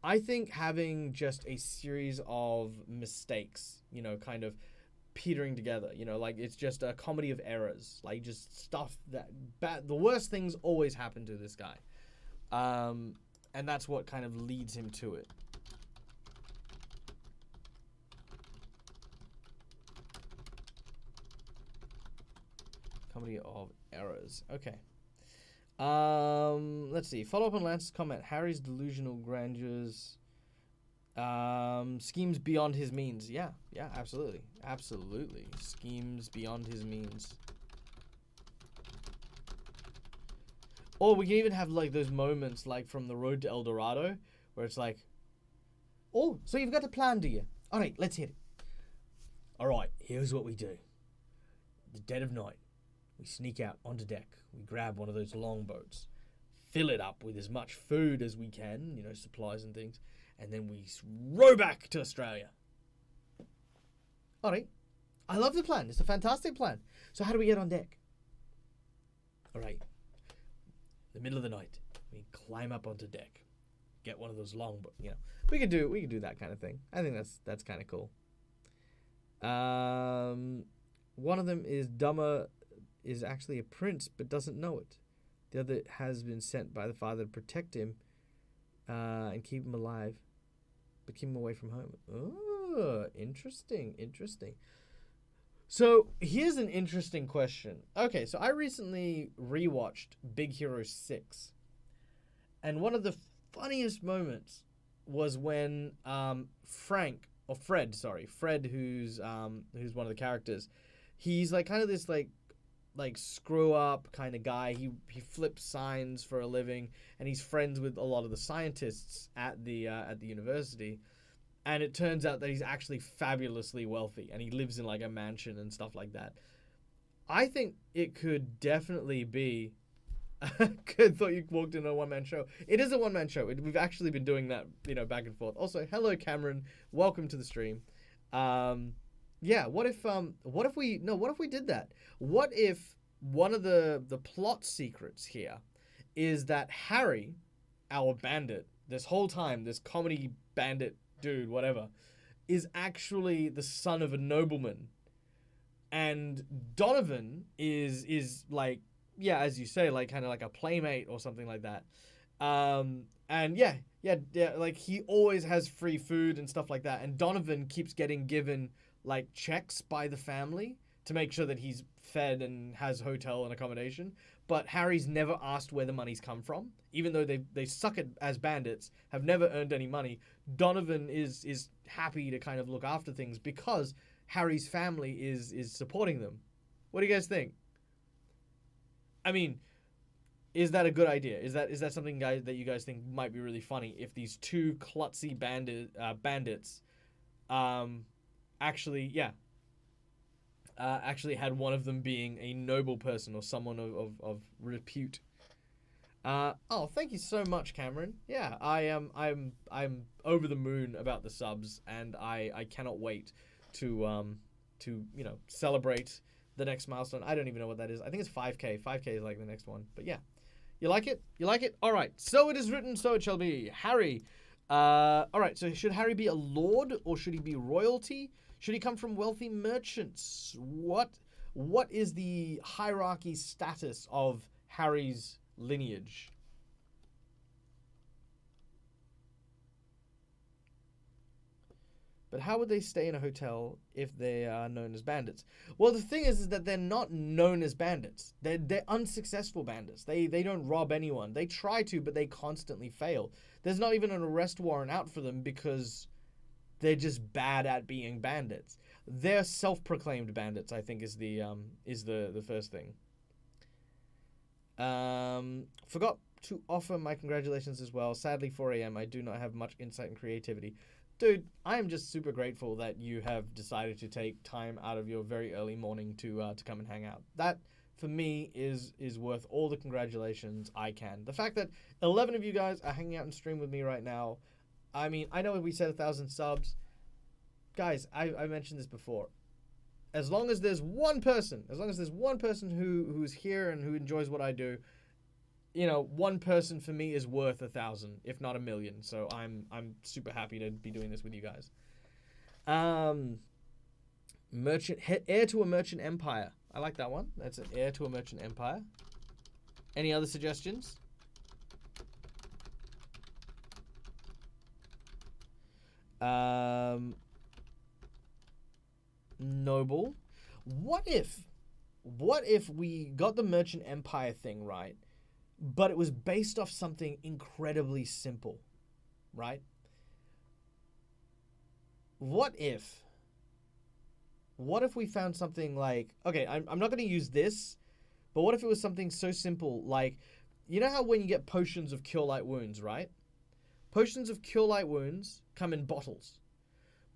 I think having just a series of mistakes, you know, kind of petering together, you know, like it's just a comedy of errors, like just stuff that the worst things always happen to this guy. And that's what kind of leads him to it. Comedy of errors. Okay. Let's see. Follow up on Lance's comment. Harry's delusional grandeurs. Schemes beyond his means. Yeah, absolutely. Absolutely. Schemes beyond his means. Or we can even have like those moments like from The Road to El Dorado where it's like, oh, so you've got a plan, do you? All right, let's hit it. All right, here's what we do. The dead of night, we sneak out onto deck. We grab one of those longboats, fill it up with as much food as we can, you know, supplies and things, and then we row back to Australia. All right, I love the plan. It's a fantastic plan. So how do we get on deck? All right. The middle of the night, we climb up onto deck, get one of those longboats. You know, we could do that kind of thing. I think that's kind of cool. One of them is Dummer is actually a prince but doesn't know it. The other has been sent by the father to protect him and keep him alive, but keep him away from home. Oh, interesting. So here's an interesting question. Okay, so I recently rewatched Big Hero 6. And one of the funniest moments was when Fred, who's one of the characters, he's like kind of this like screw up kind of guy. He flips signs for a living, and he's friends with a lot of the scientists at the university. And it turns out that he's actually fabulously wealthy, and he lives in like a mansion and stuff like that. I think it could definitely be. Good, thought you walked in a one-man show. It is a one-man show. We've actually been doing that, back and forth. Also, hello Cameron, welcome to the stream. Yeah, what if we did that? What if one of the plot secrets here is that Harry, our bandit, this whole time, this comedy bandit dude, whatever, is actually the son of a nobleman, and Donovan is like, yeah, as you say, like kind of like a playmate or something like that. And yeah, like he always has free food and stuff like that, and Donovan keeps getting given like checks by the family to make sure that he's fed and has hotel and accommodation. But Harry's never asked where the money's come from, even though they suck at as bandits, have never earned any money. Donovan is happy to kind of look after things because Harry's family is supporting them. What do you guys think? I mean, is that a good idea? Is that something, guys, that you guys think might be really funny if these two klutzy bandits actually had one of them being a noble person or someone of repute? Oh, thank you so much, Cameron. Yeah, I'm over the moon about the subs, and I cannot wait to celebrate the next milestone. I don't even know what that is. I think it's 5K. 5K is like the next one. But yeah. You like it? You like it? All right. So it is written, so it shall be. Harry. All right. So should Harry be a lord or should he be royalty? Should he come from wealthy merchants? What is the hierarchy status of Harry's lineage? But how would they stay in a hotel if they are known as bandits? Well, the thing is that they're not known as bandits. They're unsuccessful bandits. They don't rob anyone. They try to, but they constantly fail. There's not even an arrest warrant out for them because they're just bad at being bandits. They're self-proclaimed bandits, I think, is the first thing. Forgot to offer my congratulations as well. Sadly, 4 a.m. I do not have much insight and creativity. Dude, I am just super grateful that you have decided to take time out of your very early morning to come and hang out. That, for me, is worth all the congratulations I can. The fact that 11 of you guys are hanging out and stream with me right now, I mean, I know we said 1,000 subs. Guys, I mentioned this before. As long as there's one person who's here and who enjoys what I do, one person for me is worth 1,000, if not 1,000,000. So I'm super happy to be doing this with you guys. Heir to a merchant empire. I like that one. That's an heir to a merchant empire. Any other suggestions? Noble. What if we got the merchant empire thing right, but it was based off something incredibly simple, right? What if we found something like, okay, I'm not going to use this, but what if it was something so simple like, you know how when you get potions of cure light wounds, right? Potions of cure light wounds come in bottles.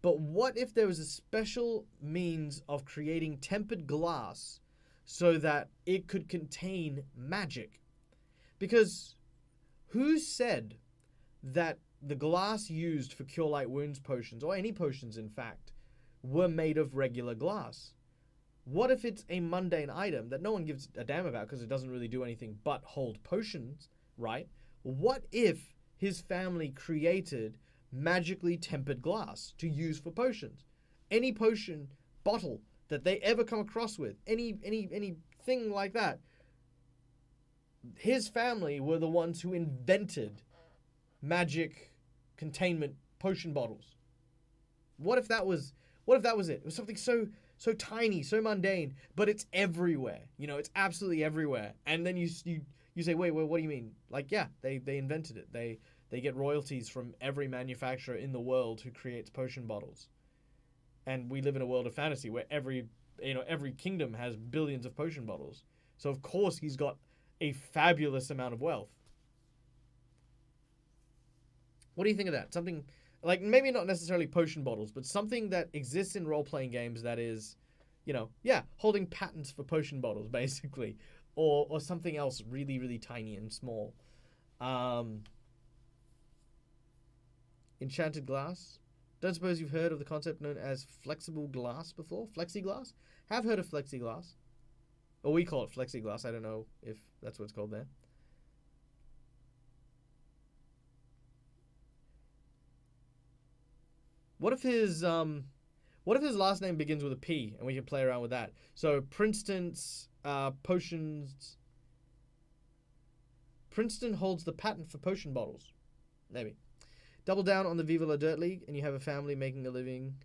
But what if there was a special means of creating tempered glass so that it could contain magic? Because who said that the glass used for cure light wounds potions, or any potions in fact, were made of regular glass? What if it's a mundane item that no one gives a damn about because it doesn't really do anything but hold potions, right? What if his family created magically tempered glass to use for potions? Any potion bottle that they ever come across with, anything like that, his family were the ones who invented magic containment potion bottles. What if that was it? It was something so tiny, so mundane, but it's everywhere. It's absolutely everywhere. And then you say, wait, what do you mean? Like, yeah, they invented it. They get royalties from every manufacturer in the world who creates potion bottles. And we live in a world of fantasy where every kingdom has billions of potion bottles. So of course he's got a fabulous amount of wealth. What do you think of that? Something like maybe not necessarily potion bottles, but something that exists in role-playing games that is, holding patents for potion bottles basically, or something else really, really tiny and small. Enchanted glass. Don't suppose you've heard of the concept known as flexible glass before? Flexiglass? Have heard of flexiglass. Or we call it flexiglass. I don't know if that's what it's called there. What if his last name begins with a P and we can play around with that? So Princeton's potions. Princeton holds the patent for potion bottles. Maybe. Double down on the Viva La Dirt League and you have a family making a living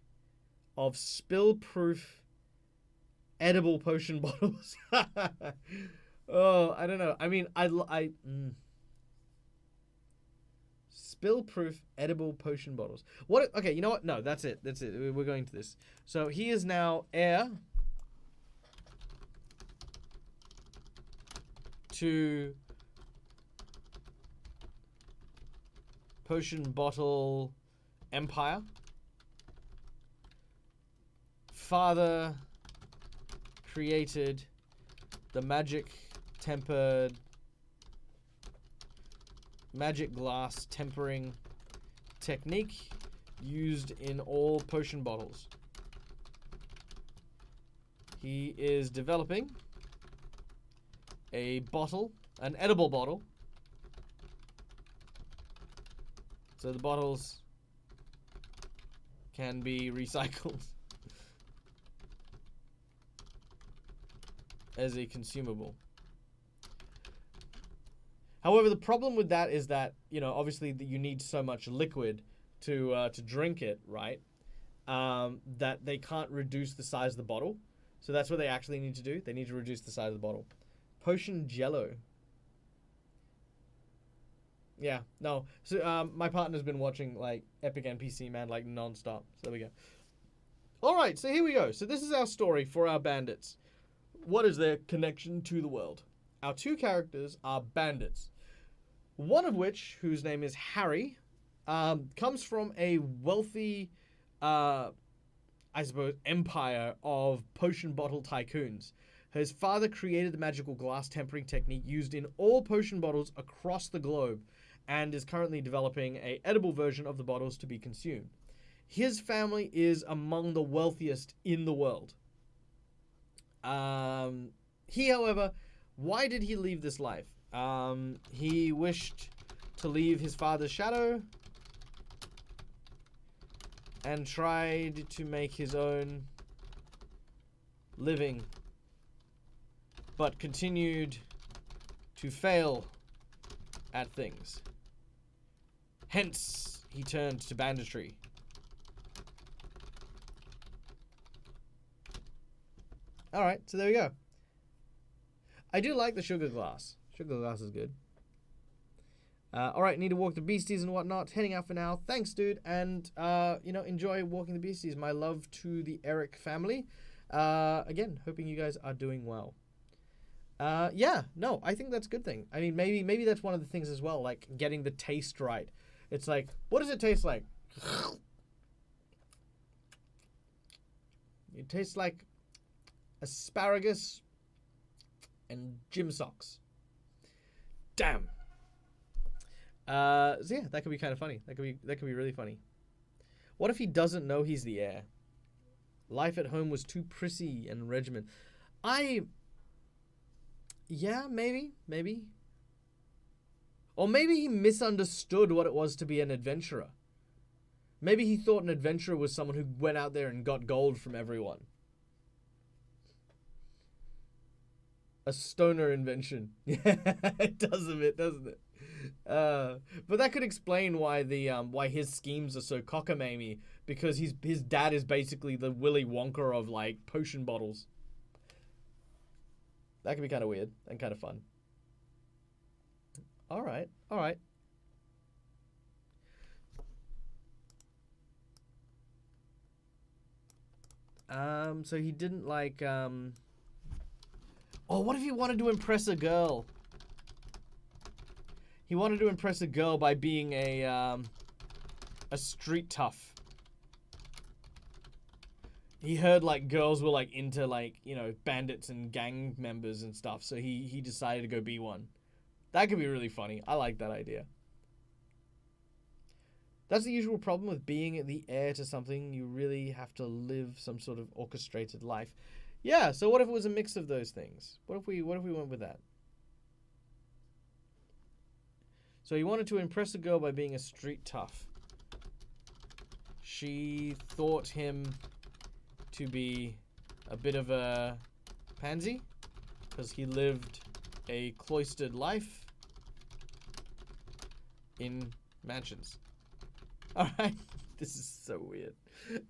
of spill-proof edible potion bottles. Oh, I don't know. I mean, spill-proof edible potion bottles. What? Okay, you know what? No, that's it. That's it. We're going to this. So he is now heir to potion bottle empire. Father created the magic glass tempering technique used in all potion bottles. He is developing a bottle, an edible bottle. So the bottles can be recycled as a consumable. However, the problem with that is that, obviously you need so much liquid to drink it, right? That they can't reduce the size of the bottle. So that's what they actually need to do. They need to reduce the size of the bottle. Potion Jello. Yeah, no. So my partner's been watching like Epic NPC Man like non-stop. So there we go. All right, so here we go. So this is our story for our bandits. What is their connection to the world? Our two characters are bandits. One of which, whose name is Harry, comes from a wealthy, empire of potion bottle tycoons. His father created the magical glass tempering technique used in all potion bottles across the globe and is currently developing an edible version of the bottles to be consumed. His family is among the wealthiest in the world. He, however, why did he leave this life? He wished to leave his father's shadow and tried to make his own living, but continued to fail at things. Hence, he turned to banditry. Alright, so there we go. I do like the sugar glass. Sugar glass is good. Alright, need to walk the beasties and whatnot. Heading out for now. Thanks, dude. And, enjoy walking the beasties. My love to the Eric family. Again, hoping you guys are doing well. I think that's a good thing. I mean, maybe that's one of the things as well, like getting the taste right. It's like, what does it taste like? It tastes like asparagus and gym socks. Damn. So yeah, that could be kind of funny. That could be really funny. What if he doesn't know he's the heir? Life at home was too prissy and regimented. Yeah, maybe. Or maybe he misunderstood what it was to be an adventurer. Maybe he thought an adventurer was someone who went out there and got gold from everyone. A stoner invention. Yeah, it does a bit, doesn't it? But that could explain why why his schemes are so cockamamie, because his dad is basically the Willy Wonka of like potion bottles. That could be kind of weird and kind of fun. All right. So he didn't like, Oh, what if he wanted to impress a girl? He wanted to impress a girl by being a street tough. He heard, like, girls were, like, into, like, you know, bandits and gang members and stuff, so he decided to go be one. That could be really funny. I like that idea. That's the usual problem with being the heir to something. You really have to live some sort of orchestrated life. Yeah, so what if it was a mix of those things? What if we went with that? So he wanted to impress a girl by being a street tough. She thought him to be a bit of a pansy because he lived a cloistered life in mansions. Alright, this is so weird.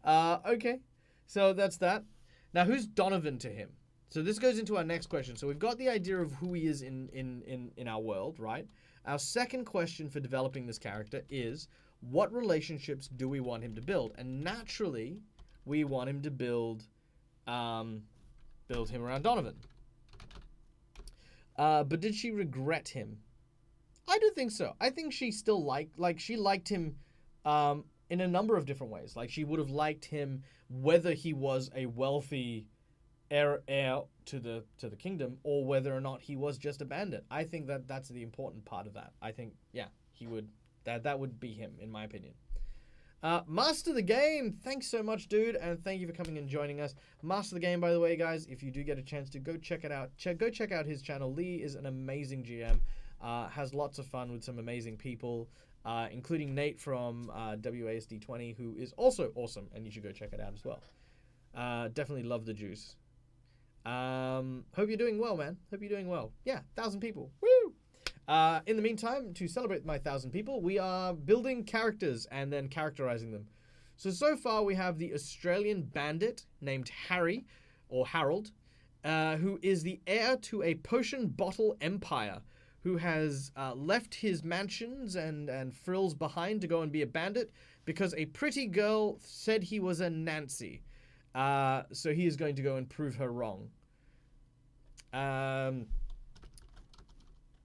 Okay, so that's that. Now, who's Donovan to him? So this goes into our next question. So we've got the idea of who he is in our world, right? Our second question for developing this character is, what relationships do we want him to build? And naturally, we want him to build him around Donovan. But did she regret him? I don't think so. I think she still she liked him in a number of different ways. Like, she would have liked him whether he was a wealthy heir to the kingdom or whether or not he was just a bandit. I think that's the important part of that. I think, yeah, he would that would be him, in my opinion. Master the Game, thanks so much, dude, and thank you for coming and joining us. Master the Game, by the way, guys, if you do get a chance to go check it out, go check out his channel. Lee is an amazing GM, has lots of fun with some amazing people, including Nate from WASD20, who is also awesome, and you should go check it out as well. Definitely love the juice. Hope you're doing well, man. Hope you're doing well. Yeah, 1,000 people. Woo! In the meantime, to celebrate my 1,000 people, we are building characters and then characterizing them. So far we have the Australian bandit named Harry, or Harold, who is the heir to a potion bottle empire, who has left his mansions and frills behind to go and be a bandit because a pretty girl said he was a Nancy. So he is going to go and prove her wrong.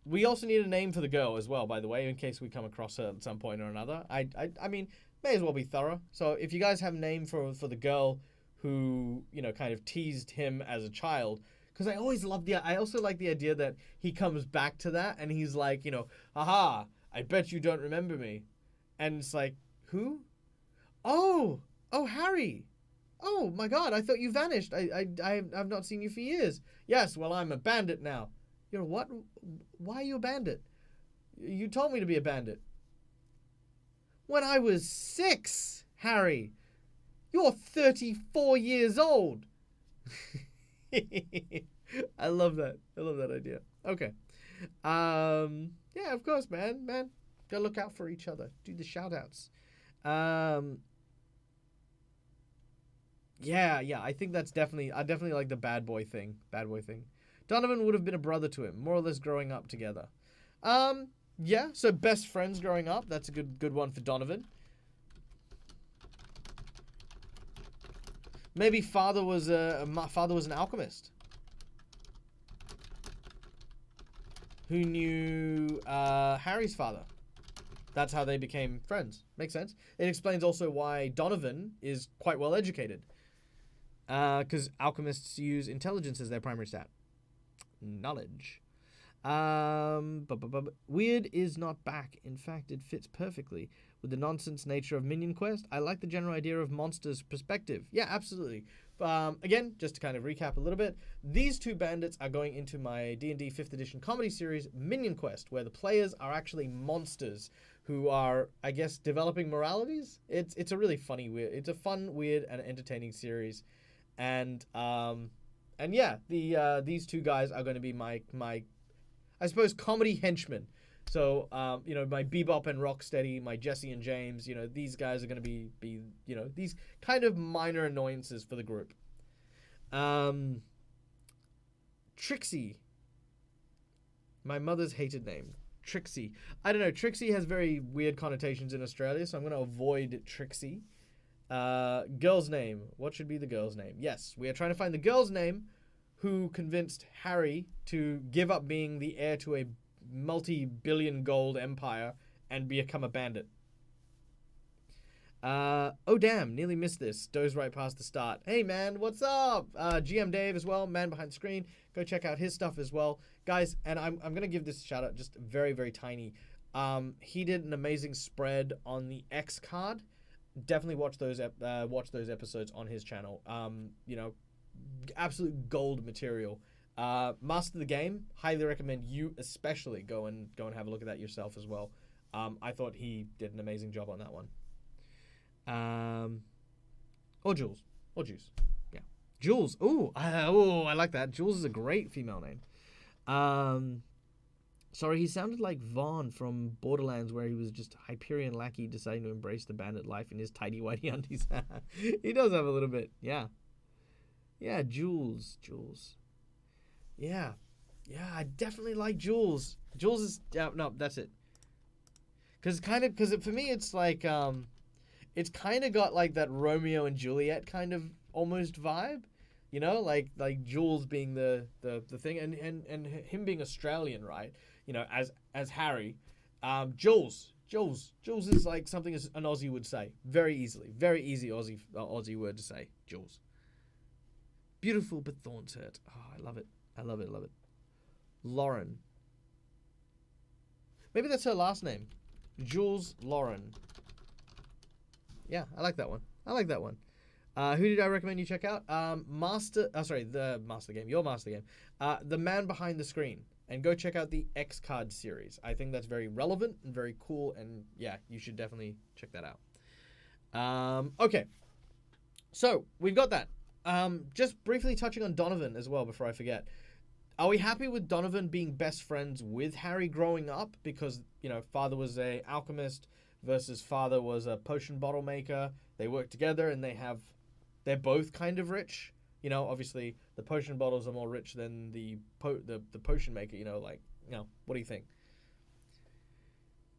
We also need a name for the girl as well, by the way, in case we come across her at some point or another. I mean, may as well be thorough. So if you guys have a name for the girl who, you know, kind of teased him as a child, because I also like the idea that he comes back to that and he's like, you know, aha, I bet you don't remember me. And it's like, who? Oh, Harry. Oh my God, I thought you vanished. I've not seen you for years. Yes, well, I'm a bandit now. You're what? Why are you a bandit? You told me to be a bandit. When I was 6, Harry. You're 34 years old. I love that. I love that idea. Okay. Yeah, of course, man. Gotta look out for each other. Do the shout outs. Yeah, I think I definitely like the bad boy thing. Donovan would have been a brother to him, more or less growing up together. Yeah, so best friends growing up. That's a good one for Donovan. Maybe father was an alchemist who knew Harry's father. That's how they became friends. Makes sense. It explains also why Donovan is quite well educated. Because alchemists use intelligence as their primary stat. Knowledge. Weird is not back. In fact, it fits perfectly with the nonsense nature of Minion Quest. I like the general idea of monsters' perspective. Yeah, absolutely. Again, just to kind of recap a little bit, these two bandits are going into my D&D 5th edition comedy series, Minion Quest, where the players are actually monsters who are, I guess, developing moralities. It's a really funny, it's a fun, weird, and entertaining series. And yeah, these two guys are going to be my I suppose comedy henchmen. So you know, my Bebop and Rocksteady, my Jesse and James, you know, these guys are going to be you know, these kind of minor annoyances for the group. Trixie. My mother's hated name. Trixie. I don't know, Trixie has very weird connotations in Australia, so I'm going to avoid Trixie. Girl's name. What should be the girl's name? Yes, we are trying to find the girl's name who convinced Harry to give up being the heir to a multi-billion gold empire and become a bandit. Oh damn, nearly missed this. Dozed right past the start. Hey man, what's up? GM Dave as well, man behind the screen. Go check out his stuff as well. Guys, and I'm gonna give this a shout out, just very, very tiny. He did an amazing spread on the X card. Definitely watch those episodes on his channel. You know, absolute gold material. Master the Game, highly recommend you especially go and have a look at that yourself as well. I thought he did an amazing job on that one. Or Jules. Or Juice. Yeah. Jules. Ooh, I like that. Jules is a great female name. Sorry, he sounded like Vaughn from Borderlands, where he was just a Hyperion lackey deciding to embrace the bandit life in his tidy whitey undies. He does have a little bit. Yeah. Yeah, Jules. Yeah. Yeah, I definitely like Jules. Jules is... no, that's it. Because for me, it's like... it's kind of got like that Romeo and Juliet kind of almost vibe, you know, like Jules being the thing, and him being Australian, right? You know, as Harry, Jules is like something as an Aussie would say very easily, very easy Aussie word to say. Jules, beautiful but thorns hurt. Oh, I love it. Lauren, maybe that's her last name, Jules Lauren. Yeah, I like that one. Who did I recommend you check out? The Master Game, your Master Game. The Man Behind the Screen. And go check out the X Card series. I think that's very relevant and very cool. And yeah, you should definitely check that out. Okay. So, we've got that. Just briefly touching on Donovan as well before I forget. Are we happy with Donovan being best friends with Harry growing up? Because, you know, father was a alchemist versus father was a potion bottle maker. They work together and they're both kind of rich. You know, obviously the potion bottles are more rich than the potion maker, you know, like, you know, what do you think?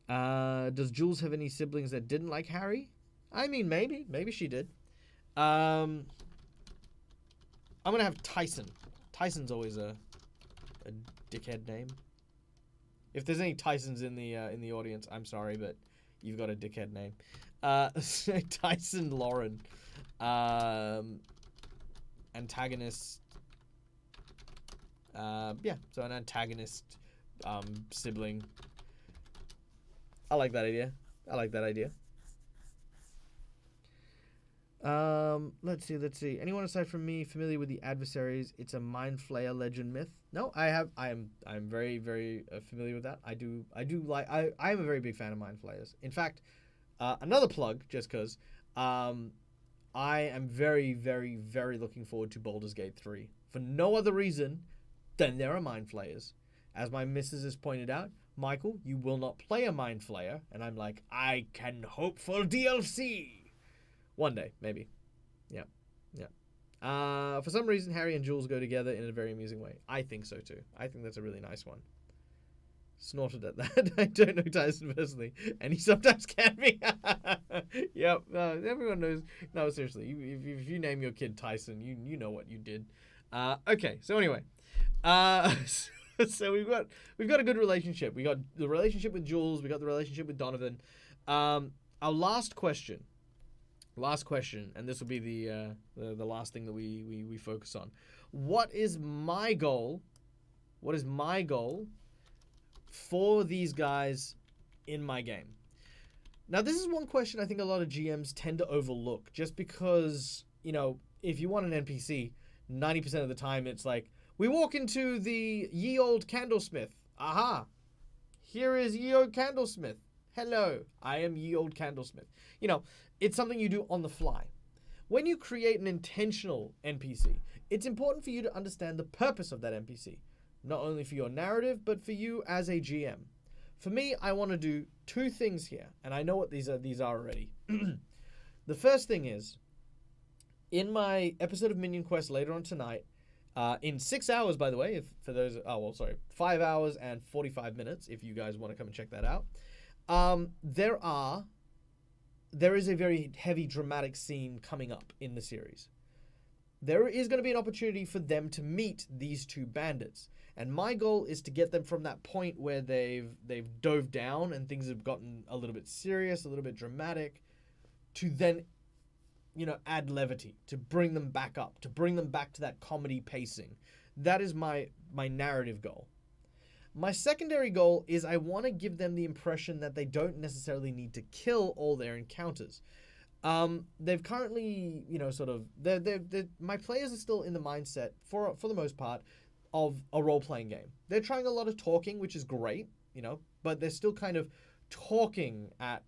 Does Jules have any siblings that didn't like Harry? I mean, maybe she did. I'm going to have Tyson. Tyson's always a dickhead name. If there's any Tysons in the audience, I'm sorry, but you've got a dickhead name. Tyson Lauren. Antagonist. Yeah, so an antagonist sibling. I like that idea. Let's see. Anyone aside from me familiar with the adversaries? It's a mind flayer legend myth. No, I'm very, very familiar with that. I am a very big fan of mind flayers. In fact, another plug, just because, I am very, very, very looking forward to Baldur's Gate 3 for no other reason than there are mind flayers. As my missus has pointed out, Michael, you will not play a mind flayer, and I'm like, I can hope for DLC. One day, maybe. Yeah. For some reason, Harry and Jules go together in a very amusing way. I think so too. I think that's a really nice one. Snorted at that. I don't know Tyson personally, and he sometimes can be. Yep. No, everyone knows. No, seriously. If you name your kid Tyson, you know what you did. Okay. So anyway, so we've got a good relationship. We got the relationship with Jules. We got the relationship with Donovan. Our last question, and this will be the last thing that we focus on. What is my goal? For these guys in my game? Now, this is one question I think a lot of GMs tend to overlook, just because, you know, if you want an NPC, 90% of the time it's like, we walk into the Ye Old Candlesmith. Aha! Here is Ye Old Candlesmith. Hello, I am Ye Old Candlesmith. You know, it's something you do on the fly. When you create an intentional NPC, it's important for you to understand the purpose of that NPC. Not only for your narrative, but for you as a GM. For me, I want to do two things here, and I know what these are already. The first thing is, in my episode of Minion Quest later on tonight, in 6 hours, by the way, 5 hours and 45 minutes, if you guys want to come and check that out, there are there is a very heavy dramatic scene coming up in the series. There is going to be an opportunity for them to meet these two bandits. And my goal is to get them from that point where they've dove down and things have gotten a little bit serious, a little bit dramatic, to then, add levity, to bring them back up, to bring them back to that comedy pacing. That is my narrative goal. My secondary goal is I want to give them the impression that they don't necessarily need to kill all their encounters. They've currently, my players are still in the mindset, for the most part, of a role-playing game. They're trying a lot of talking, which is great, but they're still kind of talking at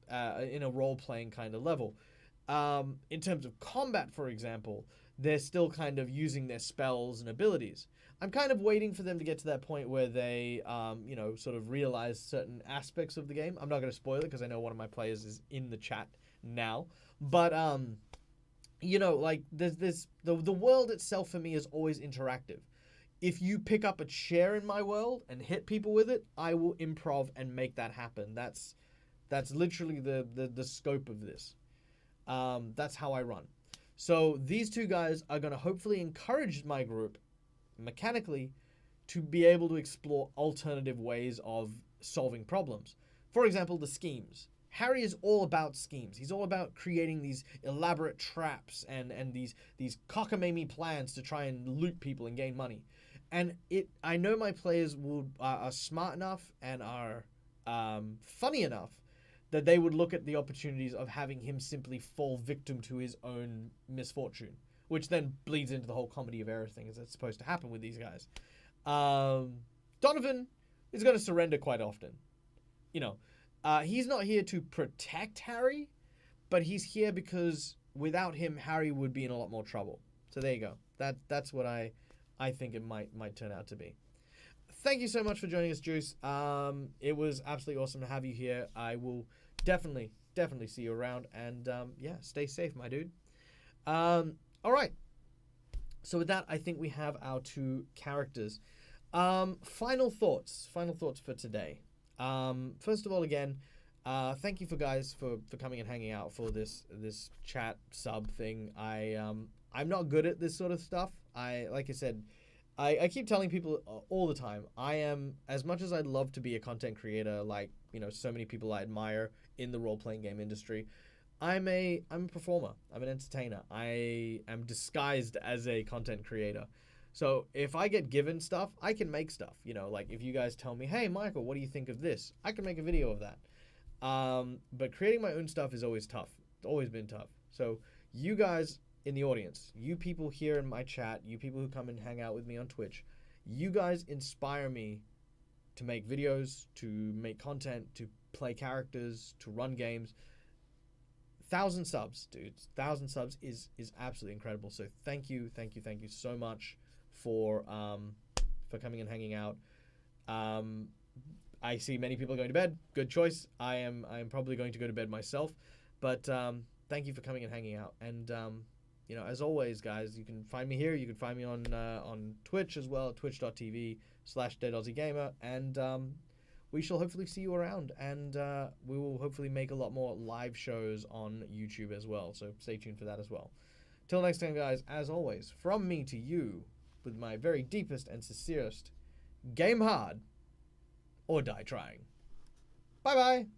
in a role-playing kind of level. In terms of combat, for example, they're still kind of using their spells and abilities. I'm kind of waiting for them to get to that point where they, sort of realize certain aspects of the game. I'm not going to spoil it because I know one of my players is in the chat now. But, there's the world itself for me is always interactive. If you pick up a chair in my world and hit people with it, I will improv and make that happen. That's literally the scope of this. That's how I run. So these two guys are going to hopefully encourage my group mechanically to be able to explore alternative ways of solving problems. For example, the schemes. Harry is all about schemes. He's all about creating these elaborate traps and these cockamamie plans to try and loot people and gain money. And I know my players are smart enough and are funny enough that they would look at the opportunities of having him simply fall victim to his own misfortune, which then bleeds into the whole comedy of error thing that's supposed to happen with these guys. Donovan is going to surrender quite often. He's not here to protect Harry, but he's here because without him, Harry would be in a lot more trouble. So there you go. That's what I think it might turn out to be. Thank you so much for joining us, Juice. It was absolutely awesome to have you here. I will definitely see you around, and stay safe, my dude. All right. So with that, I think we have our two characters. Final thoughts for today. First of all, again, thank you guys for coming and hanging out for this chat sub thing. I'm not good at this sort of stuff. Like I said, I keep telling people all the time, I am, as much as I'd love to be a content creator, like, so many people I admire in the role-playing game industry, I'm a performer. I'm an entertainer. I am disguised as a content creator. So if I get given stuff, I can make stuff. Like if you guys tell me, hey, Michael, what do you think of this? I can make a video of that. But creating my own stuff is always tough. It's always been tough. So you guys in the audience, you people here in my chat, you people who come and hang out with me on Twitch, you guys inspire me to make videos, to make content, to play characters, to run games. 1,000 subs, dude. 1,000 subs is absolutely incredible. So thank you so much for coming and hanging out. I see many people going to bed. Good choice. I am probably going to go to bed myself. But thank you for coming and hanging out. And as always, guys, you can find me here. You can find me on Twitch as well, twitch.tv/DeadAussieGamer. And we shall hopefully see you around, and we will hopefully make a lot more live shows on YouTube as well, so stay tuned for that as well. Till next time, guys, as always, from me to you, with my very deepest and sincerest, game hard or die trying. Bye-bye!